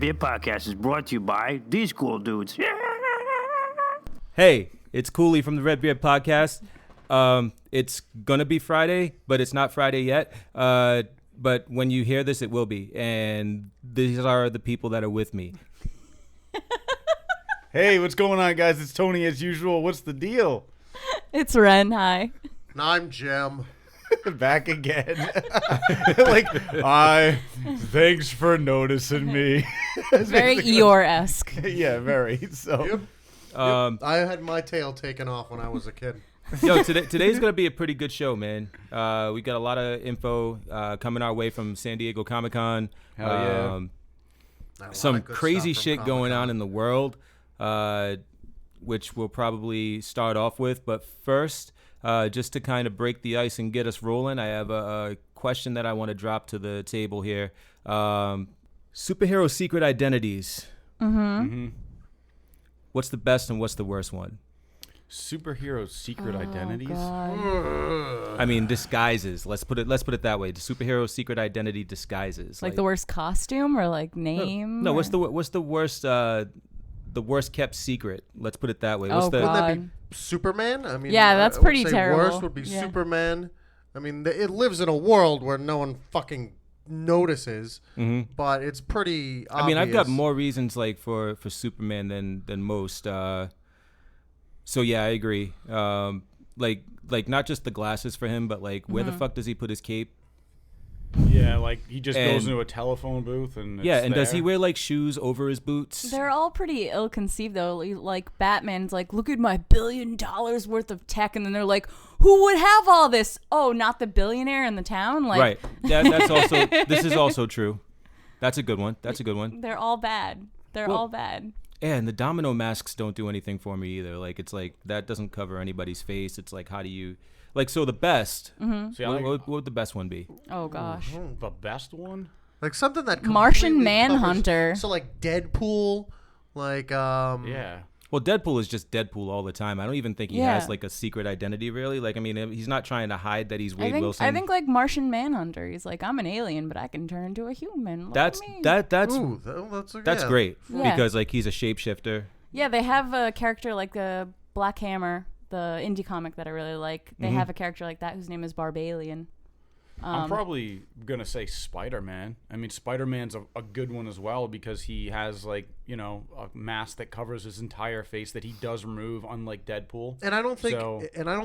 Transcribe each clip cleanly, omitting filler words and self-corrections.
RedBeard Podcast is brought to you by these cool dudes. Hey, it's Cooley from the RedBeard Podcast. It's going to be Friday, but it's not Friday yet. But when you hear this, it will be. And these are the people that are with me. Hey, what's going on, guys? It's Tony as usual. What's the deal? It's Ren. Hi. And I'm Jim. Back again. Thanks for noticing me. Very Eeyore-esque. Yeah, very. So, Yep. I had my tail taken off when I was a kid. Yo, today's going to be a pretty good show, man. We got a lot of info coming our way from San Diego Comic-Con. Hell yeah. Some crazy shit going on in the world, which we'll probably start off with. But first, just to kind of break the ice and get us rolling, I have a question that I want to drop to the table here. Superhero secret identities. Mm-hmm. What's the best and what's the worst one? Superhero secret identities? God. I mean, disguises. Let's put it that way. The superhero secret identity disguises. Like the worst costume or like name? No, what's the worst worst kept secret? Let's put it that way. God. Wouldn't that be Superman? I mean, Yeah, that's I would pretty say terrible. Worst would be Yeah. Superman. I mean, it lives in a world where no one fucking notices, but it's pretty obvious. I mean, I've got more reasons like for Superman than most. So yeah, I agree. Like not just the glasses for him, but like where the fuck does he put his cape? Yeah, like he just goes And- into a telephone booth and it's Yeah, and does there. he wear like shoes over his boots? They're all pretty ill-conceived, though. Like, Batman's like, look at my $1 billion worth of tech. And then they're like, who would have all this? Oh, not the billionaire in the town? Like, Right. That's also, this is also true. That's a good one. They're all bad. They're Well- all bad. Yeah, and the domino masks don't do anything for me either. Like, it's like, that doesn't cover anybody's face. It's like, how do you, like, so the best, See, I like what would the best one be? Oh, gosh. the best one? like something that Martian completely Manhunter. covers- So like Deadpool, like Yeah. Well, Deadpool is just Deadpool all the time. I don't even think he Yeah. has, like, a secret identity, really. Like, I mean, he's not trying to hide that he's Wade Wilson. I think like Martian Manhunter. He's like, I'm an alien, but I can turn into a human. Look that's at me. that's ooh, that's yeah. great Yeah. because, like, he's a shapeshifter. Yeah, they have a character like the Black Hammer, the indie comic that I really like. They have a character like that whose name is Barbalian. I'm probably going to say Spider-Man. I mean, Spider-Man's a good one as well because he has, like, you know, a mask that covers his entire face that he does remove, unlike Deadpool. And I don't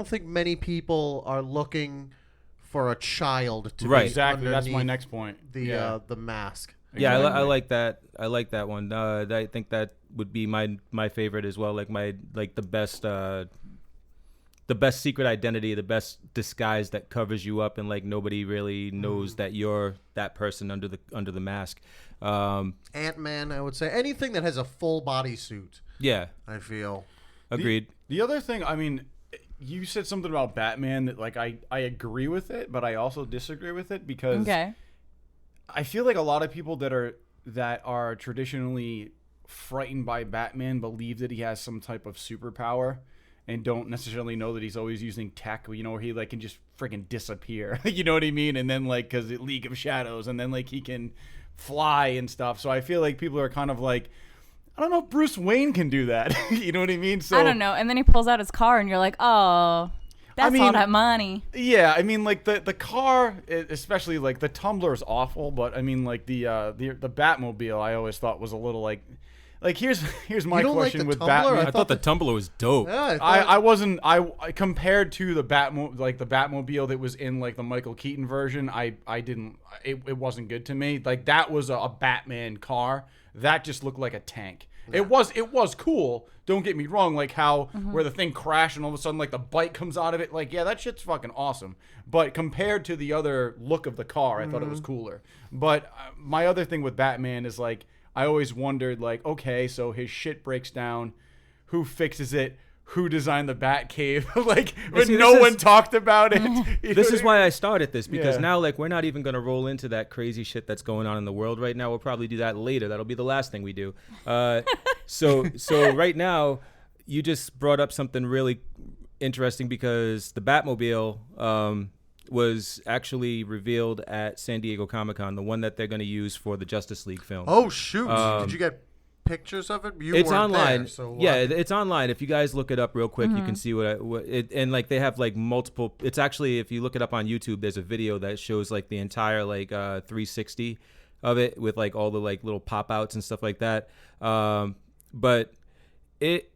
think many people are looking for a child to Right. be Exactly. That's my underneath next point. the mask. Yeah, I Exactly. like that. I like that one. I think that would be my favorite as well. Like the best secret identity, the best disguise that covers you up, and like nobody really knows that you're that person under the mask. Ant-Man, I would say anything that has a full body suit. Yeah, I feel. agreed. The other thing, I mean, you said something about Batman that, like, I agree with it, but I also disagree with it because Okay. I feel like a lot of people that are traditionally frightened by Batman believe that he has some type of superpower and don't necessarily know that he's always using tech, you know, where he like can just freaking disappear. You know what I mean? And then like, cause it League of Shadows, and then like he can fly and stuff. So I feel like people are kind of like, I don't know if Bruce Wayne can do that. You know what I mean? So I don't know. And then he pulls out his car, and you're like, oh, that's all mean, that money. Yeah, I mean, like the car, especially like the Tumbler is awful, but I mean, like the Batmobile, I always thought was a little like here's my You don't like question the with Tumbler? Batman. I thought the Tumbler was dope. Yeah, I wasn't I compared to the Batmobile that was in like the Michael Keaton version. I didn't it wasn't good to me. Like that was a Batman car. That just looked like a tank. Yeah. It was cool. Don't get me wrong. Like how where the thing crashed and all of a sudden like the bike comes out of it. Like yeah, that shit's fucking awesome. But compared to the other look of the car, I thought it was cooler. But my other thing with Batman is like I always wondered like okay, so his shit breaks down, who fixes it? Who designed the Batcave? Like when see, no this one is- talked about it. This is why I started this, because Yeah. now like we're not even gonna roll into that crazy shit that's going on in the world right now. We'll probably do that later. That'll be the last thing we do. So right now, you just brought up something really interesting because the Batmobile was actually revealed at San Diego Comic-Con, the one that they're going to use for the Justice League film. Oh, shoot. Did you get pictures of it? It's online. There, so it's online. If you guys look it up real quick, you can see and like they have like multiple. It's actually, if you look it up on YouTube, there's a video that shows like the entire like 360 of it with like all the like little pop outs and stuff like that. But it,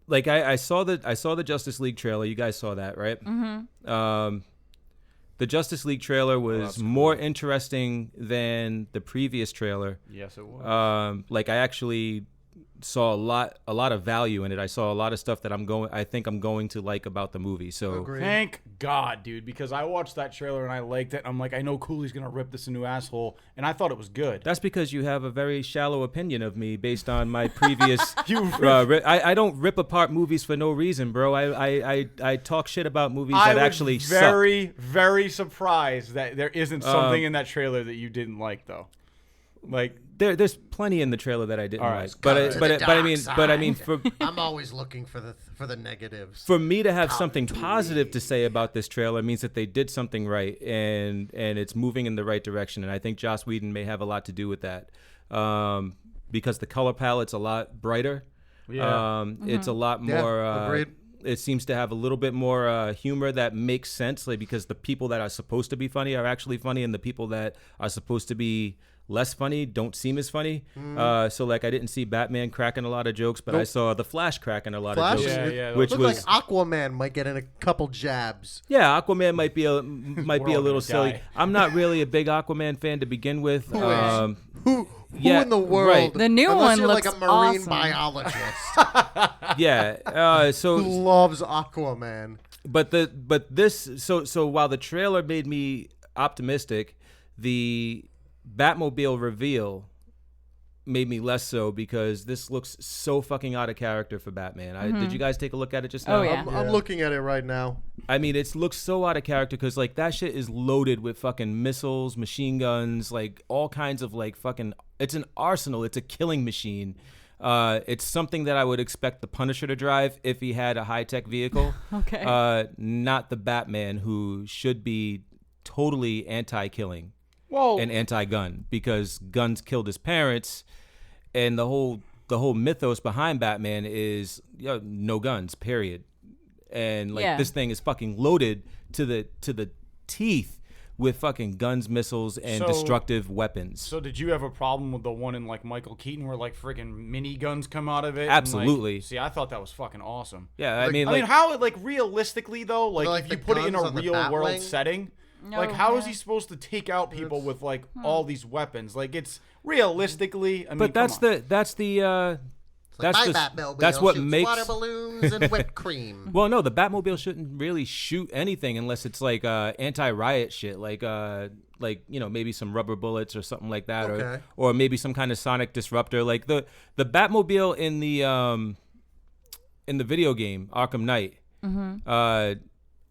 like I saw the Justice League trailer. You guys saw that, right? Mm-hmm. The Justice League trailer was more interesting than the previous trailer. Yes, it was. Like I actually saw a lot of value in it. I saw a lot of stuff that I think I'm going to like about the movie. So thank God, dude, because I watched that trailer and I liked it. I'm like, I know Cooley's gonna rip this a new asshole, and I thought it was good. That's because you have a very shallow opinion of me based on my previous. I don't rip apart movies for no reason, bro. I talk shit about movies that actually suck. Very surprised that there isn't something in that trailer that you didn't like, though. Like. There's plenty in the trailer that I didn't like, but I mean, for I'm always looking for the negatives. For me to have something positive to say about this trailer means that they did something right, and it's moving in the right direction. And I think Joss Whedon may have a lot to do with that, because the color palette's a lot brighter. Yeah, it's a lot more. Agreed. It seems to have a little bit more humor that makes sense, like because the people that are supposed to be funny are actually funny, and the people that are supposed to be less funny don't seem as funny. So like I didn't see Batman cracking a lot of jokes, but I saw the Flash cracking a lot of jokes. Which was like Aquaman might get in a couple jabs. Yeah, Aquaman might be a little silly. I'm not really a big Aquaman fan to begin with. Who in the world? Right. The new one looks like a marine awesome. biologist. Yeah. So who loves Aquaman. But this so while the trailer made me optimistic, the Batmobile reveal made me less so, because this looks so fucking out of character for Batman. Did you guys take a look at it just now? Oh, yeah. I'm looking at it right now. I mean, it looks so out of character because like that shit is loaded with fucking missiles, machine guns, like all kinds of like fucking. It's an arsenal. It's a killing machine. It's something that I would expect the Punisher to drive if he had a high-tech vehicle. Okay. Not the Batman, who should be totally anti-killing. Whoa. And anti-gun, because guns killed his parents, and the whole mythos behind Batman is no guns, period. And like this thing is fucking loaded to the teeth with fucking guns, missiles, and destructive weapons. So did you have a problem with the one in like Michael Keaton where like friggin' mini guns come out of it? Absolutely. And, like, see, I thought that was fucking awesome. Yeah, I mean how like realistically though, like if you put it in a real world setting. Like, how is he supposed to take out people with like all these weapons? Like, it's realistically. I mean, that's what makes water balloons and whipped cream. Well, no, the Batmobile shouldn't really shoot anything unless it's like anti-riot shit, like maybe some rubber bullets or something like that, or maybe some kind of sonic disruptor. Like the Batmobile in the video game Arkham Knight.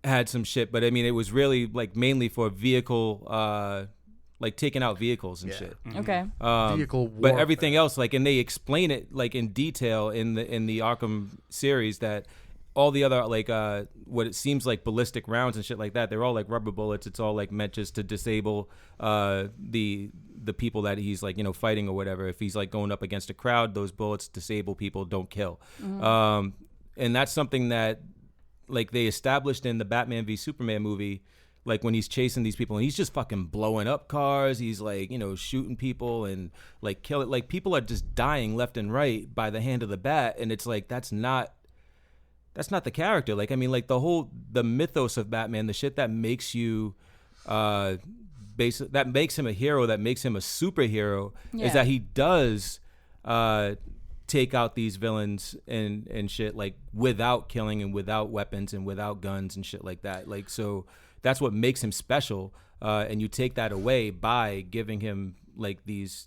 Had some shit, but I mean, it was really like mainly for vehicle, like taking out vehicles and shit. Okay. Vehicle warfare. But everything else, like, and they explain it like in detail in the Arkham series that all the other like what it seems like ballistic rounds and shit like that, they're all like rubber bullets. It's all like meant just to disable the people that he's like fighting or whatever. If he's like going up against a crowd, those bullets disable people, don't kill. And that's something that. Like they established in the Batman v Superman movie, like when he's chasing these people and he's just fucking blowing up cars. He's like, shooting people and like killing. Like people are just dying left and right by the hand of the bat, and it's like that's not the character. Like I mean, like the mythos of Batman, the shit that makes you, that makes him a hero, that makes him a superhero, is that he does. Take out these villains and shit like without killing and without weapons and without guns and shit like that. Like so that's what makes him special. And you take that away by giving him like these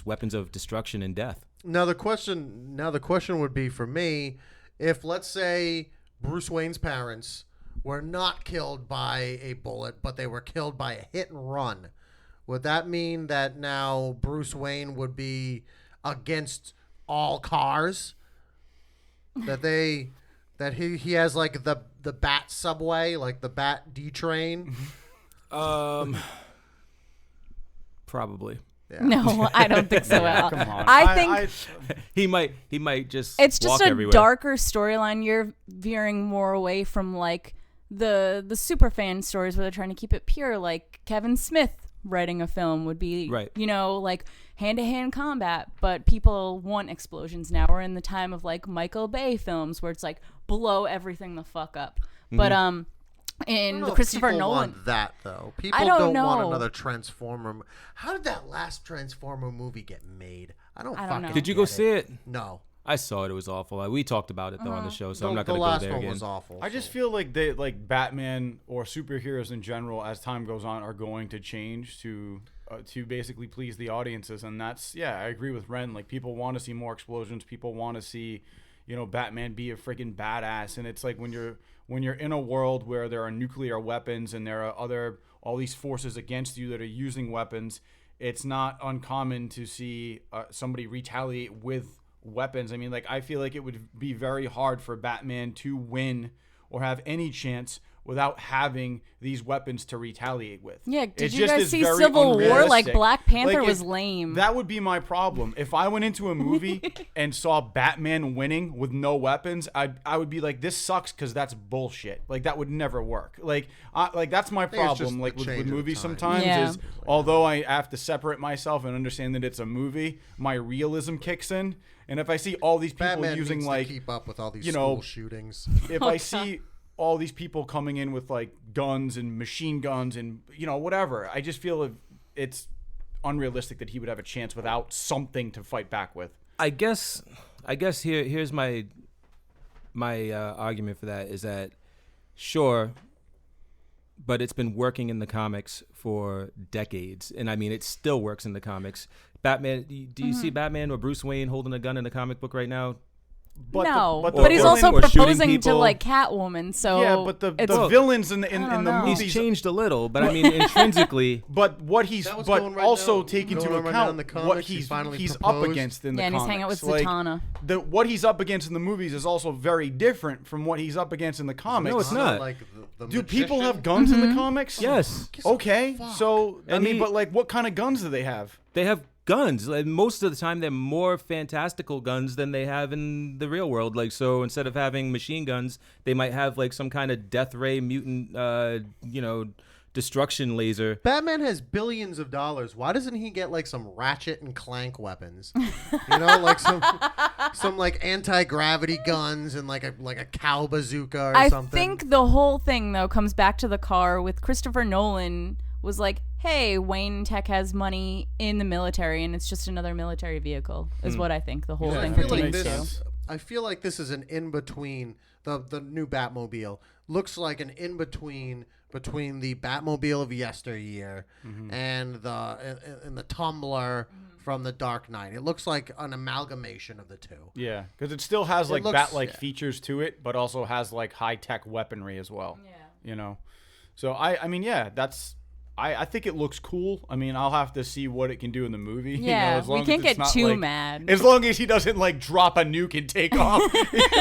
weapons of destruction and death. Now the question would be for me, if let's say Bruce Wayne's parents were not killed by a bullet, but they were killed by a hit and run, would that mean that now Bruce Wayne would be against all cars, that he has like the the Bat subway, like the Bat D train? Probably. Yeah. No, I don't think so at all. Come on. I think He might just it's just walk a everywhere. darker storyline. You're veering more away from like the super fan stories where they're trying to keep it pure, like Kevin Smith writing a film would be, Right. like hand-to-hand combat, but people want explosions now. We're in the time of like Michael Bay films where it's like blow everything the fuck up. But in the Christopher people Nolan, want that though. People I don't want know. another Transformer. How did that last Transformer movie get made? I don't fucking know. Did you go see it? No. I saw it. It was awful. We talked about it though on the show, so I'm not The going to go last there one again. was awful. I just feel like Batman or superheroes in general, as time goes on, are going to change to basically please the audiences, and that's I agree with Ren. Like, people want to see more explosions. People want to see, Batman be a freaking badass. And it's like when you're in a world where there are nuclear weapons and there are all these forces against you that are using weapons, it's not uncommon to see somebody retaliate with weapons. I mean, like, I feel like it would be very hard for Batman to win or have any chance without having these weapons to retaliate with. yeah. Did It you just guys is see very Civil War? Like unrealistic. Black Panther Like, was lame. That would be my problem. If I went into a movie and saw Batman winning with no weapons, I would be like, this sucks because that's bullshit. Like, that would never work. Like that's my think it's just problem. Like the with change of movies time. sometimes Yeah. is, although I have to separate myself and understand that it's a movie, my realism kicks in. And if I see all these people Batman using needs like, to keep up with all these you school know, shootings. if I see all these people coming in with like guns and machine guns and whatever, I just feel it's unrealistic that he would have a chance without something to fight back with. I guess here's my argument for that is that sure, but it's been working in the comics for decades, and I mean it still works in the comics. Batman, do you see Batman or Bruce Wayne holding a gun in a comic book right now? But no, the but he's villain- also or shooting proposing to people. like Catwoman. So yeah, but the it's- villains in the know. movies. He's changed a little, but I mean intrinsically. But what he's That was but going right also now- take into going right now account in the what comics. He's finally he's up proposed. against in the and comics. he's hanging out with Like, Zatanna. what he's up against in the movies is also very different from what he's up against in the comics. No, it's not. Like the Do people magician? have guns in the comics? Yes. Okay, so I And mean, he- but like, what kind of guns do they have? They have guns. Like, most of the time, they're more fantastical guns than they have in the real world. Like, so instead of having machine guns, they might have like some kind of death ray mutant, destruction laser. Batman has billions of dollars. Why doesn't he get like some Ratchet and Clank weapons? Like some like anti-gravity guns and like a cow bazooka or I something. think the whole thing though comes back to the car with Christopher Nolan was like, hey, Wayne Tech has money in the military and it's just another military vehicle is what I think the whole I thing feel like pertains makes to. sense. I feel like this is an in-between. The new Batmobile looks like an in-between between the Batmobile of yesteryear and the Tumbler from the Dark Knight. It looks like an amalgamation of the two. Yeah, because it still has like looks- bat-like yeah. features to it, but also has like high-tech weaponry as well. Yeah. So I mean, yeah, that's. I think it looks cool. I mean, I'll have to see what it can do in the movie. Yeah, as long we can't as it's get not, too like- mad. As long as he doesn't like drop a nuke and take off,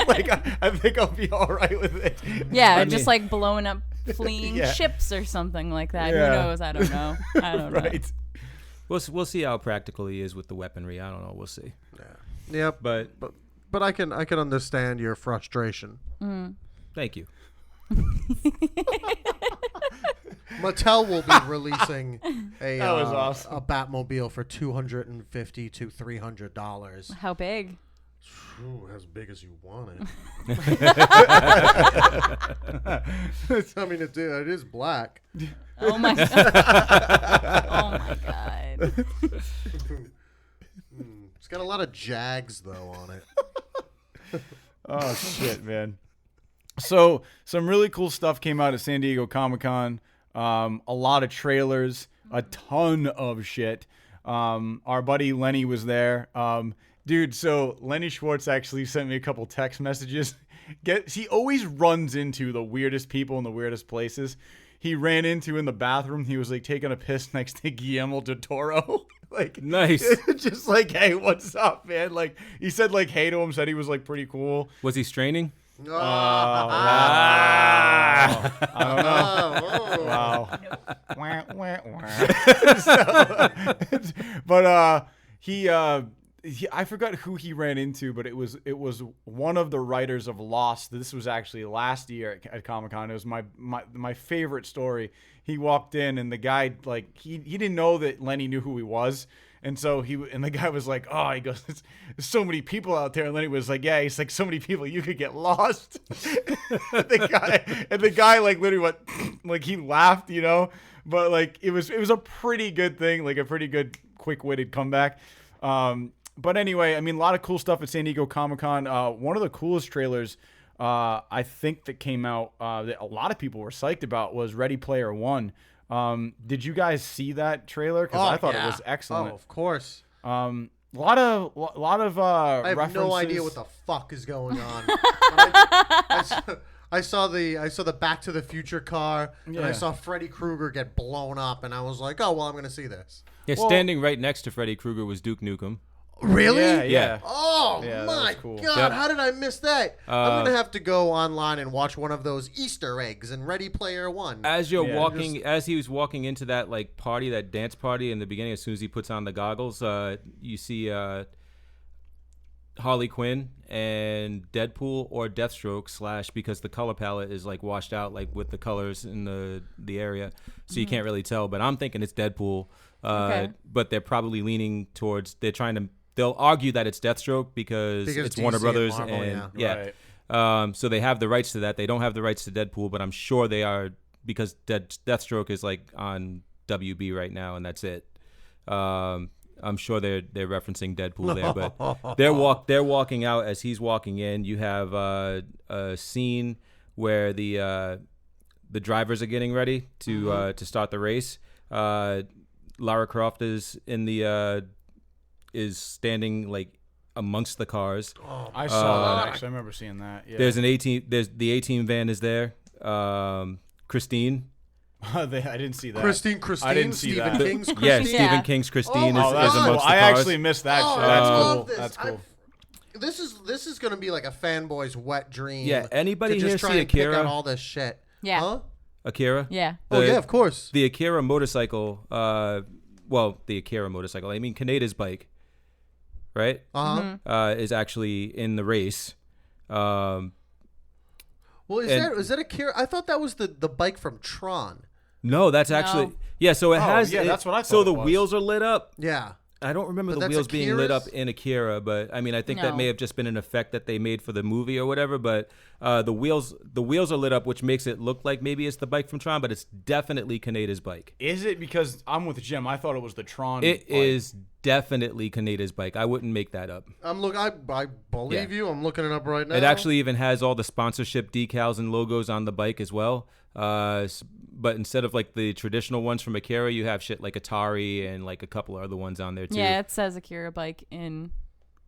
like I think I'll be all right with it. Yeah, I just mean- like blowing up fleeing Yeah. ships or something like that. Yeah. Who knows? I don't know. I don't know. Right. We'll see how practical he is with the weaponry. I don't know. We'll see. Yep. But But I can understand your frustration. thank you. Mattel will be releasing a That was awesome. a Batmobile for $250 to $300. How big? Ooh, as big as you want it. I mean, it is black. Oh my god. Oh my god. It's got a lot of Jags though on it. Oh shit, man. So some really cool stuff came out at San Diego Comic-Con. A lot of trailers, a ton of shit. Our buddy Lenny was there. Dude, so Lenny Schwartz actually sent me a couple text messages. He always runs into the weirdest people in the weirdest places. He ran into in the bathroom. He was like taking a piss next to Guillermo del Toro. Like, Nice. just like, hey, what's up, man? Like, he said like hey to him, said he was like pretty cool. Was he straining? I don't know. Wow. But I forgot who he ran into, but it was one of the writers of Lost. This was actually last year at Comic-Con. It was my favorite story. He walked in and the guy, like, he didn't know that Lenny knew who he was. And so the guy was like, oh, he goes, there's so many people out there. And Lenny was like, yeah, he's like, so many people, you could get lost. the guy like literally went, like, he laughed, you know, but like, it was a pretty good thing, like a pretty good quick-witted comeback. But anyway, I mean, a lot of cool stuff at San Diego Comic-Con. One of the coolest trailers I think that came out that a lot of people were psyched about was Ready Player One. Did you guys see that trailer? Because I thought it was excellent. Oh, of course. A lot of I have references. no idea what the fuck is going on. I saw the Back to the Future car, and I saw Freddy Krueger get blown up, and I was like, oh, well, I'm going to see this. Yeah, standing right next to Freddy Krueger was Duke Nukem. Really? Yeah. Oh, Yeah, that my was cool. God. Yep. How did I miss that? I'm going to have to go online and watch one of those Easter eggs in Ready Player One. As he was walking into that like party, that dance party in the beginning, as soon as he puts on the goggles, you see Harley Quinn and Deadpool or Deathstroke / because the color palette is like washed out like with the colors in the area, so you can't really tell. But I'm thinking it's Deadpool. But they're probably leaning towards they'll argue that it's Deathstroke because it's DC Warner Brothers and Marvel, and Right. so they have the rights to that. They don't have the rights to Deadpool, but I'm sure they are because Deathstroke is like on WB right now, and that's it. I'm sure they're referencing Deadpool there, but they're walking out as he's walking in. You have a scene where the drivers are getting ready to start the race. Lara Croft is standing like amongst the cars. Oh, I saw that. Actually, I remember seeing that. Yeah. There's the A-Team van is there. Christine. I didn't see that. Christine, I didn't see Stephen that. King's Christine. Yeah, Stephen King's Christine is that's cool. amongst the I cars. actually missed that. Oh, shit. I That's love cool. this. That's cool. This is going to be like a fanboy's wet dream. Yeah, anybody to here just try see and pick Akira? out all this shit. Yeah. Huh? Akira? Yeah. Oh, yeah, of course. The Akira motorcycle, the Akira motorcycle, I mean Kaneda's bike, right? Uh-huh. Is actually in the race. Well, is that Akira? I thought that was the bike from Tron. No, that's actually... Yeah, so it has... yeah, that's what I thought So it the was. wheels are lit up. Yeah. I don't remember But the that's wheels being lit up Akira's? in Akira, but I mean, I think that No. may have just been an effect that they made for the movie or whatever. But the wheels are lit up, which makes it look like maybe it's the bike from Tron, but it's definitely Kaneda's bike. Is it? Because I'm with Jim. I thought it was the Tron. It bike. is definitely Kaneda's bike. I wouldn't make that up. I believe you. I'm looking it up right now. It actually even has all the sponsorship decals and logos on the bike as well. But instead of like the traditional ones from Akira, you have shit like Atari and like a couple other ones on there too. Yeah, it says Akira bike in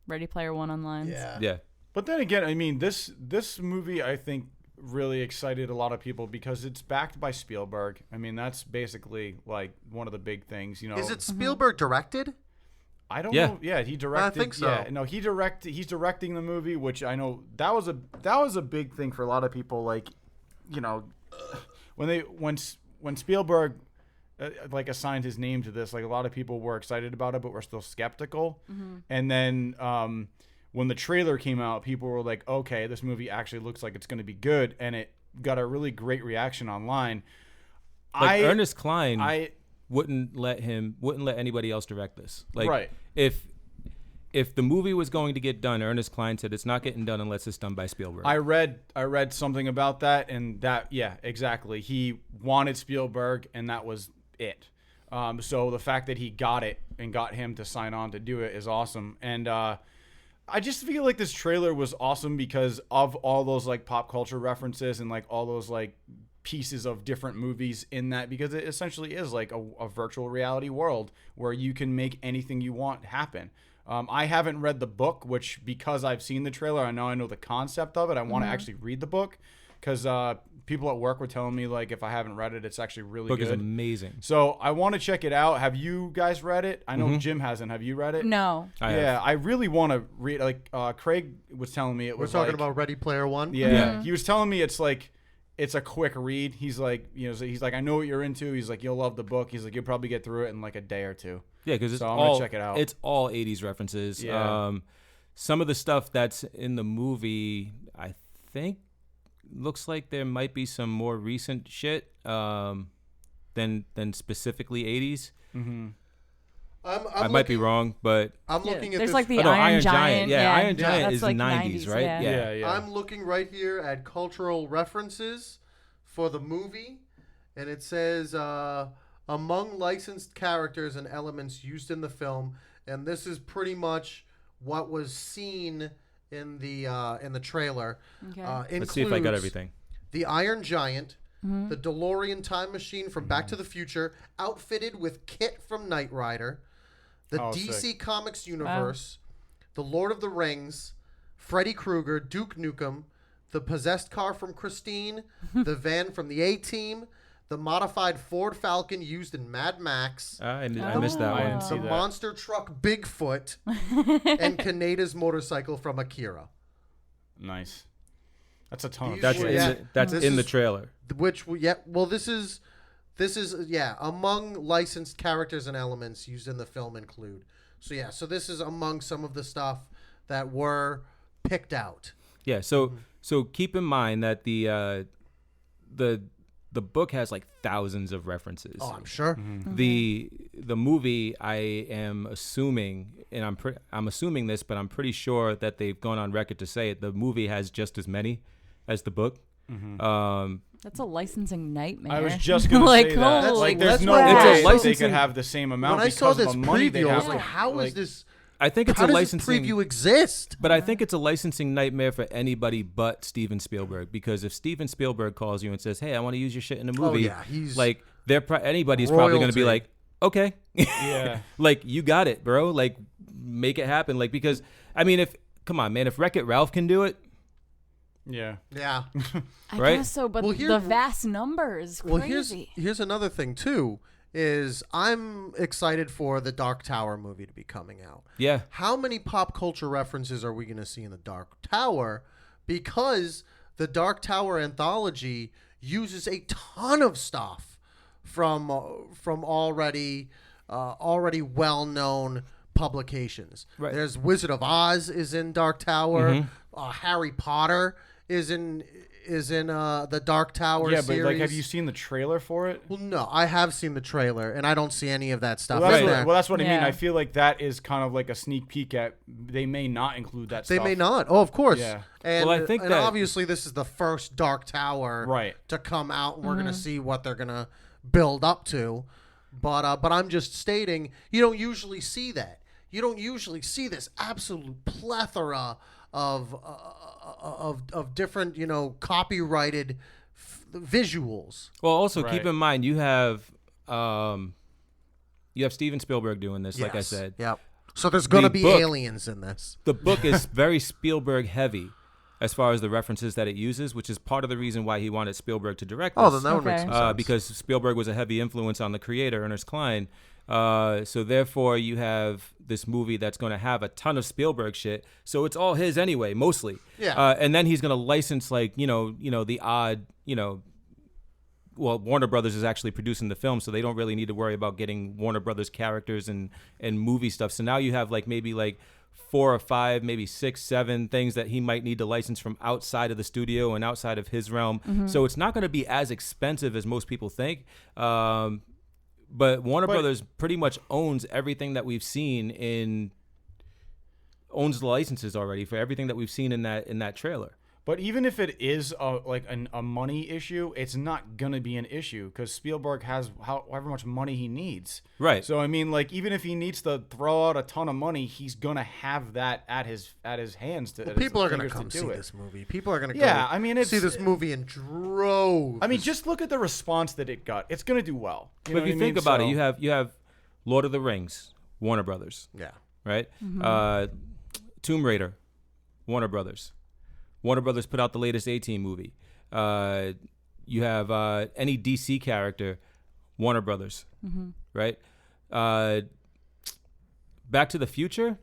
Ready Player One online. Yeah. But then again, I mean, this movie, I think, really excited a lot of people because it's backed by Spielberg. I mean, that's basically like one of the big things, you know. Is it Spielberg directed? I don't Yeah. know. Yeah, he directed. I think so. Yeah, no, he's directing the movie, which I know that was a big thing for a lot of people. Like, you know, when Spielberg like assigned his name to this, like a lot of people were excited about it, but were still skeptical. And then when the trailer came out, people were like, okay, this movie actually looks like it's going to be good, and it got a really great reaction online. Like Ernest Cline wouldn't let anybody else direct this. Like, right. If the movie was going to get done, Ernest Cline said it's not getting done unless it's done by Spielberg. I read something about that, and that, yeah, exactly. He wanted Spielberg, and that was it. So the fact that he got it and got him to sign on to do it is awesome. And I just feel like this trailer was awesome because of all those like pop culture references and like all those like pieces of different movies in that, because it essentially is like a virtual reality world where you can make anything you want happen. I haven't read the book, which because I've seen the trailer, I know the concept of it. I want to actually read the book because people at work were telling me like if I haven't read it, it's actually really Book good. is amazing. So I want to check it out. Have you guys read it? I know Jim hasn't. Have you read it? No. I really want to read. Like Craig was telling me We're talking about Ready Player One. Yeah, he was telling me it's like it's a quick read. He's like, he's like, I know what you're into. He's like, you'll love the book. He's like, you'll probably get through it in like a day or two. Yeah, because I'm gonna check it out. It's all 80s references. Yeah. Some of the stuff that's in the movie, I think, looks like there might be some more recent shit than specifically 80s. Mm-hmm. I might be wrong, but I'm looking at there's this. like the Iron Giant. Yeah, Iron Giant that's is like 90s, right? Yeah. I'm looking right here at cultural references for the movie, and it says among licensed characters and elements used in the film, and this is pretty much what was seen in the trailer. Okay. Let's see if I got everything. The Iron Giant, the DeLorean time machine from Back to the Future, outfitted with Kit from Knight Rider, the DC sick. Comics universe, the Lord of the Rings, Freddy Krueger, Duke Nukem, the possessed car from Christine, the van from the A-Team, the modified Ford Falcon used in Mad Max, I missed that I one. didn't see the that. monster truck Bigfoot, and Kaneda's motorcycle from Akira. Nice. That's a ton of That's shit. in the trailer. This is among licensed characters and elements used in the film include. So this is among some of the stuff that were picked out. Yeah, so keep in mind that the book has like thousands of references. Oh, I'm sure. The movie, I am assuming, and I'm assuming this, but I'm pretty sure that they've gone on record to say it. The movie has just as many as the book. That's a licensing nightmare. I was just gonna say that. holy Like, there's no crap. way they could have the same amount When I saw because this of the money they preview, I have. was like, "How is this? I think it's How a does licensing this preview exist?" But I think it's a licensing nightmare for anybody but Steven Spielberg, because if Steven Spielberg calls you and says, "Hey, I want to use your shit in a movie," he's like anybody's probably going to be royalty. like, "Okay, Yeah. like you got it, bro. Like make it happen." Like because I mean, come on, man, if Wreck-It Ralph can do it, Yeah. Yeah. I right? guess so, but Well, the vast numbers, Well, crazy. here's another thing too. Is I'm excited for the Dark Tower movie to be coming out. yeah, How many pop culture references are we going to see in the Dark Tower? Because the Dark Tower anthology uses a ton of stuff from already well-known publications. Right. There's Wizard of Oz is in Dark Tower. Harry Potter is in the Dark Tower Yeah, series. but like, have you seen the trailer for it? Well, no, I have seen the trailer, and I don't see any of that stuff. Well, that's, in what, there. well, that's what I mean. Yeah. I feel like that is kind of like a sneak peek at. They may not include that They stuff. may not. Oh, of course. Yeah. And, Well, I think and that- obviously this is the first Dark Tower Right. to come out, and we're going to see what they're going to build up to. But I'm just stating, you don't usually see that. You don't usually see this absolute plethora of different, copyrighted visuals. Well, also Right. keep in mind you have Steven Spielberg doing this, like I Yes. said. Yep. So there's going to The be book- aliens in this. The book is very Spielberg heavy as far as the references that it uses, which is part of the reason why he wanted Spielberg to direct this. Oh, then that would make Okay. some sense. Because Spielberg was a heavy influence on the creator, Ernest Cline. So therefore, you have this movie that's going to have a ton of Spielberg shit. So it's all his anyway, mostly. Yeah. And then he's going to license the odd, well, Warner Brothers is actually producing the film, so they don't really need to worry about getting Warner Brothers characters and movie stuff. So now you have maybe 4 or 5, maybe 6, 7 things that he might need to license from outside of the studio and outside of his realm. So it's not going to be as expensive as most people think. But Warner Brothers pretty much owns everything that we've seen owns the licenses already for everything that we've seen in that trailer. But even if it is a money issue, it's not gonna be an issue because Spielberg has however much money he needs. Right. So I mean, like, even if he needs to throw out a ton of money, he's gonna have that at his hands. People are going to come see this movie. People are going to see this movie in droves. I mean, just look at the response that it got. It's gonna do well. But if you think about it, you have Lord of the Rings, Warner Brothers, Yeah. right? Tomb Raider, Warner Brothers. Warner Brothers put out the latest A-Team movie. You have any DC character, Warner Brothers, right? Back to the Future.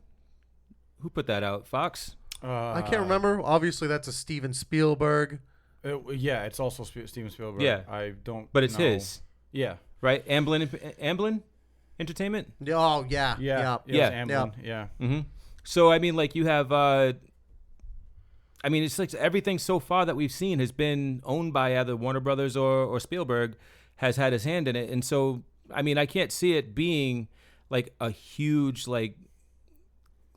Who put that out? Fox? I can't remember. Obviously, that's a Steven Spielberg. Yeah, it's also Steven Spielberg. Yeah. I don't But it's know. his. Yeah. Right? Amblin Entertainment? Oh, yeah. Yeah. Yeah. Amblin. Yeah. Mm-hmm. So, I mean, like, you have... it's like everything so far that we've seen has been owned by either Warner Brothers or Spielberg has had his hand in it. And so, I mean, I can't see it being like a huge, what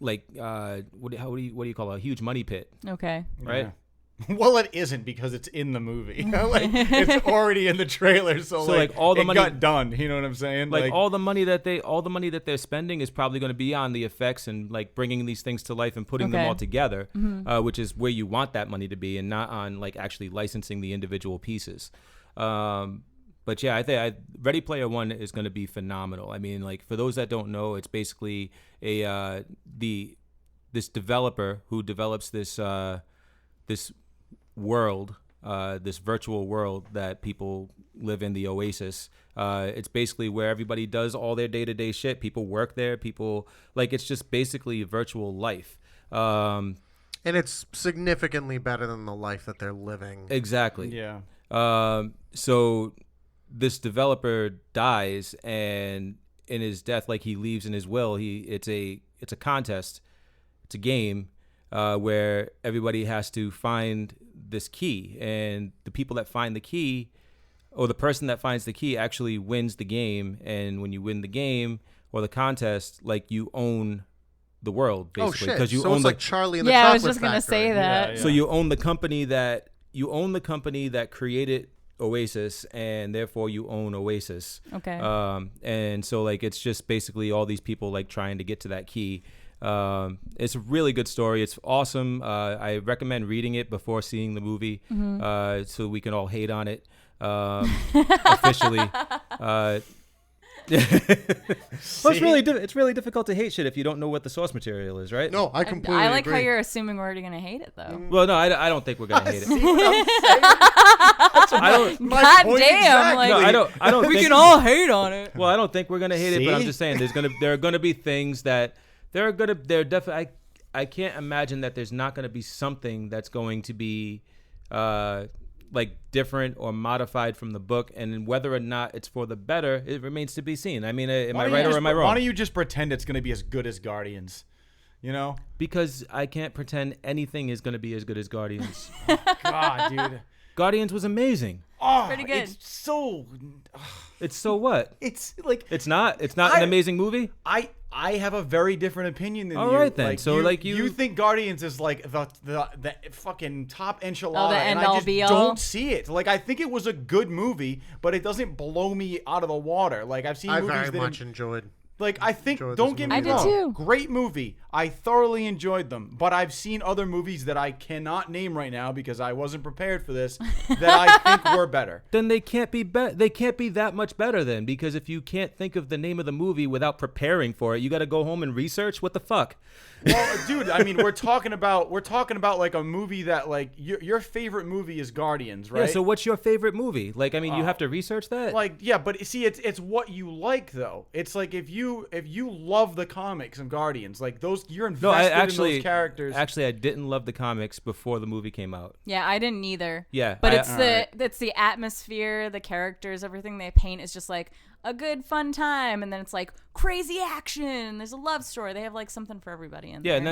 do you call it? A huge money pit, Okay. right? Yeah. Well, it isn't because it's in the movie. Like it's already in the trailer, so like all the it money got done. You know what I'm saying? Like all the money that they're spending is probably going to be on the effects and like bringing these things to life and putting them all together, which is where you want that money to be, and not on like actually licensing the individual pieces. But yeah, I think Ready Player One is going to be phenomenal. I mean, like for those that don't know, it's basically this developer who develops this world, this virtual world that people live in, the Oasis. It's basically where everybody does all their day-to-day shit. People work there. It's just basically a virtual life. And it's significantly better than the life that they're living. Exactly. Yeah. So this developer dies, and in his death, like he leaves in his will, it's a contest. It's a game where everybody has to find this key, and the people that find the key, or the person that finds the key, actually wins the game. And when you win the game or the contest, like you own the world basically, because you so own it's like Charlie and the Yeah, I Chocolate was just gonna Factory. say that. Yeah. So you own the company that created Oasis, and therefore you own Oasis. Okay. And so like it's just basically all these people like trying to get to that key. It's a really good story. It's awesome. I recommend reading it before seeing the movie, so we can all hate on it officially. Well, it's really difficult to hate shit if you don't know what the source material is, right? No, I completely I like agree. how you're assuming we're already gonna hate it though. Well, no, I don't think we're gonna hate it. See what I'm saying? I don't. My God point damn! exactly. Like No, I don't. we think, can all hate on it. Well, I don't think we're gonna hate it, but I'm See? just saying there are gonna be things that they're definitely. I can't imagine that there's not gonna be something that's going to be like different or modified from the book, and whether or not it's for the better, it remains to be seen. I mean, am I right or am I wrong? Why don't you just pretend it's going to be as good as Guardians? You know? Because I can't pretend anything is gonna be as good as Guardians. God, dude. Guardians was amazing. Oh, Pretty good. It's so. It's so what? It's like It's not an amazing movie. I have a very different opinion than you. All right, then. Like, So, like, you- you think Guardians is like the fucking top enchilada, the and end-all, I just be-all? don't see it. Like I think it was a good movie, but it doesn't blow me out of the water. Like I've seen I movies very that much enjoyed. like I think enjoyed don't this get me movie. I did wrong. too. Great movie. I thoroughly enjoyed them, but I've seen other movies that I cannot name right now because I wasn't prepared for this that I think were better. Then they can't be they can't be that much better then, because if you can't think of the name of the movie without preparing for it, you got to go home and research. What the fuck? Well, dude, I mean, we're talking about like a movie that like your favorite movie is Guardians, right? Yeah. So what's your favorite movie? Like, I mean, you have to research that. Like, yeah, but see, it's what you like though. It's like if you love the comics of Guardians, like those, you're invested in those characters. Actually, I didn't love the comics before the movie came out. Yeah, I didn't either. Yeah, but I- it's the atmosphere, the characters, everything they paint is just like a good fun time, and then it's like crazy action. There's a love story. They have like something for everybody in there. Yeah, and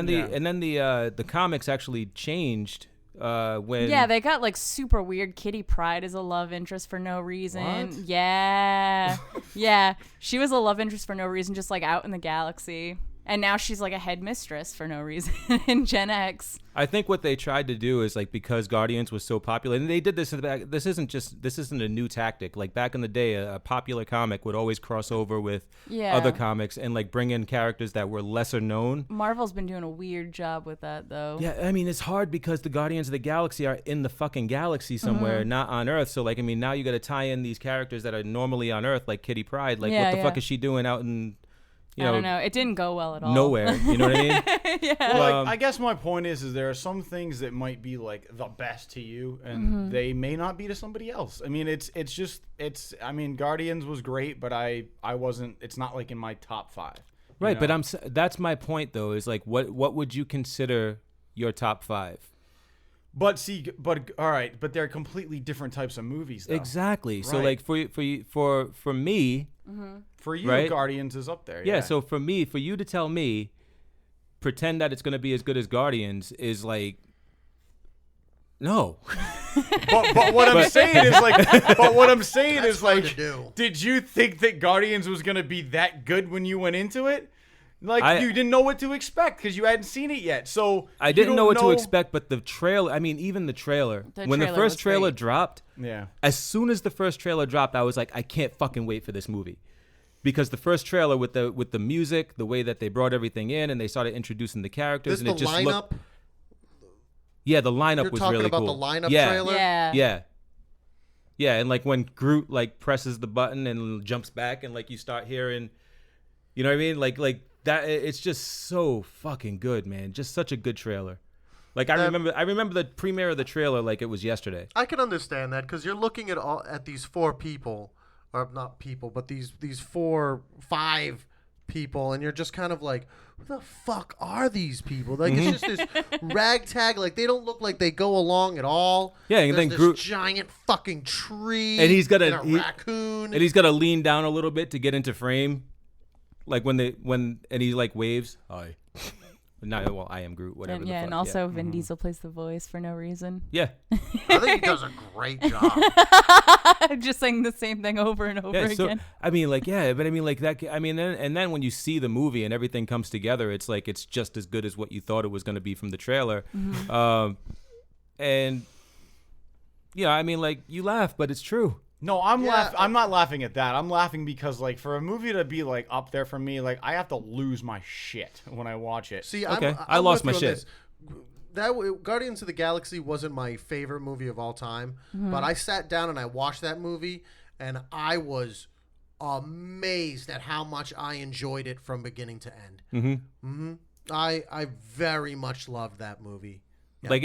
then the comics actually changed when. Yeah, they got like super weird. Kitty Pryde is a love interest for no reason. What? Yeah. Yeah. She was a love interest for no reason, just like out in the galaxy. And now she's like a headmistress for no reason in Gen X. I think what they tried to do is like, because Guardians was so popular, and they did this in the back. This isn't a new tactic. Like back in the day, a popular comic would always cross over with other comics and like bring in characters that were lesser known. Marvel's been doing a weird job with that though. Yeah, I mean, it's hard because the Guardians of the Galaxy are in the fucking galaxy somewhere, not on Earth. So like, I mean, now you got to tie in these characters that are normally on Earth, like Kitty Pryde. Like, Yeah, what the fuck yeah. is she doing out in you know, I don't know. It didn't go well at all. nowhere. You know what I mean? Yeah. Well, I guess my point is there are some things that might be like the best to you, and they may not be to somebody else. I mean, it's I mean, Guardians was great, but I wasn't. It's not like in my top 5. Right, but that's my point though. Is like, what would you consider your top 5? But all right, but they're completely different types of movies, though. Exactly. So Right. like for me, For you, right? Guardians is up there. yeah. So for you to tell me, pretend that it's going to be as good as Guardians is like, no. but what I'm saying is like, to do. did you think that Guardians was gonna be that good when you went into it? Like you didn't know what to expect because you hadn't seen it yet. So I didn't know what to expect, but the trailer, I mean, even the trailer, when the trailer first was trailer great. dropped, Yeah. as soon as the first trailer dropped, I was like, I can't fucking wait for this movie. Because the first trailer with the music, the way that they brought everything in and they started introducing the characters, This and the it just lineup. looked. Yeah, the lineup You're was talking really about cool. the lineup yeah. trailer? Yeah. Yeah, and like when Groot like presses the button and jumps back and like you start hearing, you know what I mean? Like that, it's just so fucking good, man. Just such a good trailer. Like I remember the premiere of the trailer like it was yesterday. I can understand that because you're looking at these 4 people, or not people, but these 5 people, and you're just kind of like, who the fuck are these people? Like it's just this ragtag. Like they don't look like they go along at all. Yeah, and There's then this Groot, giant fucking tree, and he's got and a raccoon, and he's got to lean down a little bit to get into frame. Like when he like waves. Hi. Well, I am Groot. Whatever. And, the fuck. and also Vin Diesel plays the voice for no reason. Yeah. I think he does a great job. Just saying the same thing over and over So again. I mean, like, yeah, but I mean, like that. I mean, then when you see the movie and everything comes together, it's like it's just as good as what you thought it was going to be from the trailer. And yeah, I mean, like you laugh, but it's true. No, I'm not laughing at that. I'm laughing because like for a movie to be like up there for me, like I have to lose my shit when I watch it. See, Okay, I'm I lost with my you on shit. this. Guardians of the Galaxy wasn't my favorite movie of all time, but I sat down and I watched that movie, and I was amazed at how much I enjoyed it from beginning to end. I very much loved that movie. Yeah. Like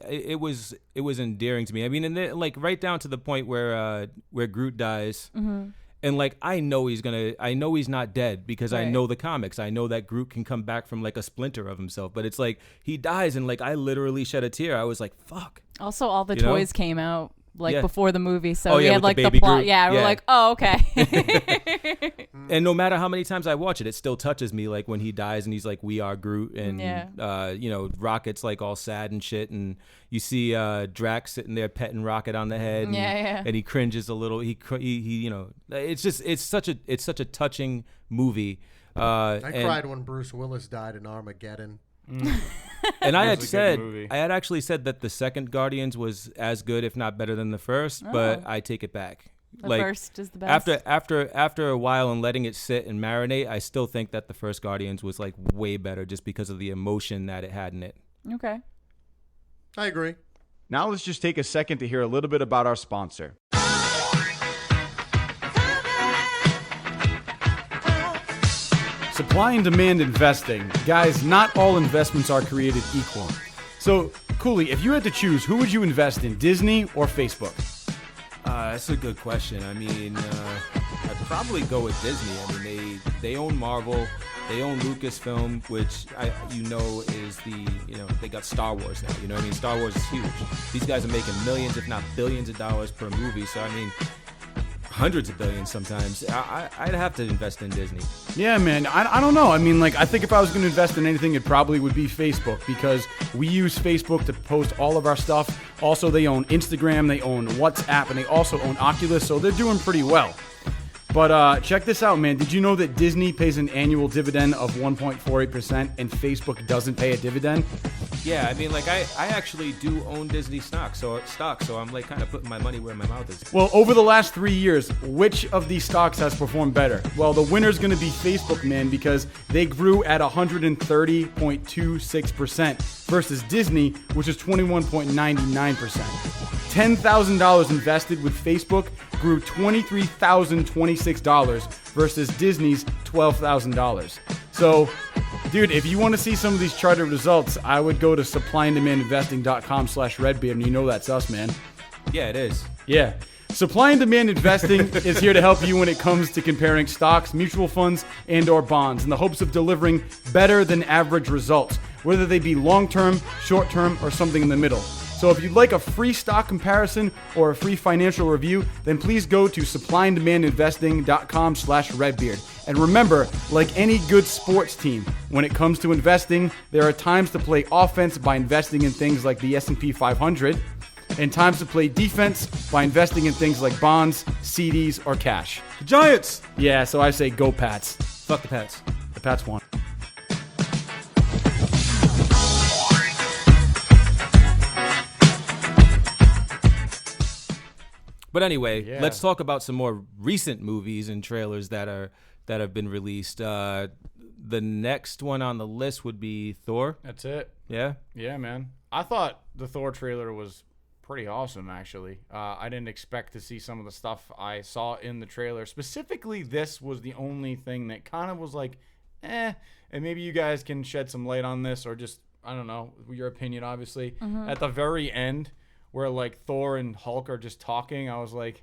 it was endearing to me. I mean, and then, like right down to the point where Groot dies, and like I know he's not dead because I Right. know the comics. I know that Groot can come back from like a splinter of himself. But it's like he dies, and like I literally shed a tear. I was like, "Fuck." Also, all the You know? toys came out like Yeah. before the movie, so Oh, we yeah, had with like the the baby plot. Groot. Yeah, we're Yeah. like, oh, okay. And no matter how many times I watch it, it still touches me. Like when he dies and he's like, "We are Groot," and you know, Rocket's like all sad and shit, and you see Drax sitting there petting Rocket on the head, and, and he cringes a little. He you know, it's such a touching movie. I cried when Bruce Willis died in Armageddon. And I It had was a good said, movie. I had actually said that the second Guardians was as good, if not better than the first, but I take it back. The like first is the best. after a while and letting it sit and marinate, I still think that the first Guardians was like way better just because of the emotion that it had in it. Okay. I agree. Now let's just take a second to hear a little bit about our sponsor. Supply and demand investing. Guys, not all investments are created equal. So, Cooley, if you had to choose, who would you invest in, Disney or Facebook? That's a good question. I mean, I'd probably go with Disney. I mean, they own Marvel, they own Lucasfilm, which is they got Star Wars now. You know what I mean? Star Wars is huge. These guys are making millions, if not billions of dollars per movie. So, I mean, hundreds of billions sometimes. I'd have to invest in Disney. Yeah, man. I don't know. I mean, like, I think if I was going to invest in anything, it probably would be Facebook because we use Facebook to post all of our stuff. Also, they own Instagram, they own WhatsApp, and they also own Oculus, so they're doing pretty well. But check this out, man. Did you know that Disney pays an annual dividend of 1.48% and Facebook doesn't pay a dividend? Yeah, I mean, like I actually do own Disney stock, so I'm like kind of putting my money where my mouth is. Well, over the last 3 years, which of these stocks has performed better? Well, the winner's going to be Facebook, man, because they grew at 130.26% versus Disney, which is 21.99%. $10,000 invested with Facebook grew $23,026 versus Disney's $12,000. So, dude, if you want to see some of these charted results, I would go to supplyanddemandinvesting.com/RedBeard, and you know that's us, man. Yeah, it is. Yeah. Supply and demand investing is here to help you when it comes to comparing stocks, mutual funds, and or bonds in the hopes of delivering better than average results, whether they be long-term, short-term, or something in the middle. So if you'd like a free stock comparison or a free financial review, then please go to supplyandemandinvesting.com/RedBeard. And remember, like any good sports team, when it comes to investing, there are times to play offense by investing in things like the S&P 500, and times to play defense by investing in things like bonds, CDs, or cash. The Giants. Yeah, so I say go Pats. Fuck the Pats. The Pats won. But anyway, let's talk about some more recent movies and trailers that have been released. The next one on the list would be Thor. That's it. Yeah? Yeah, man. I thought the Thor trailer was pretty awesome, actually. I didn't expect to see some of the stuff I saw in the trailer. Specifically, this was the only thing that kind of was like, and maybe you guys can shed some light on this, or just, I don't know, your opinion, obviously. At the very end, where like Thor and Hulk are just talking, I was like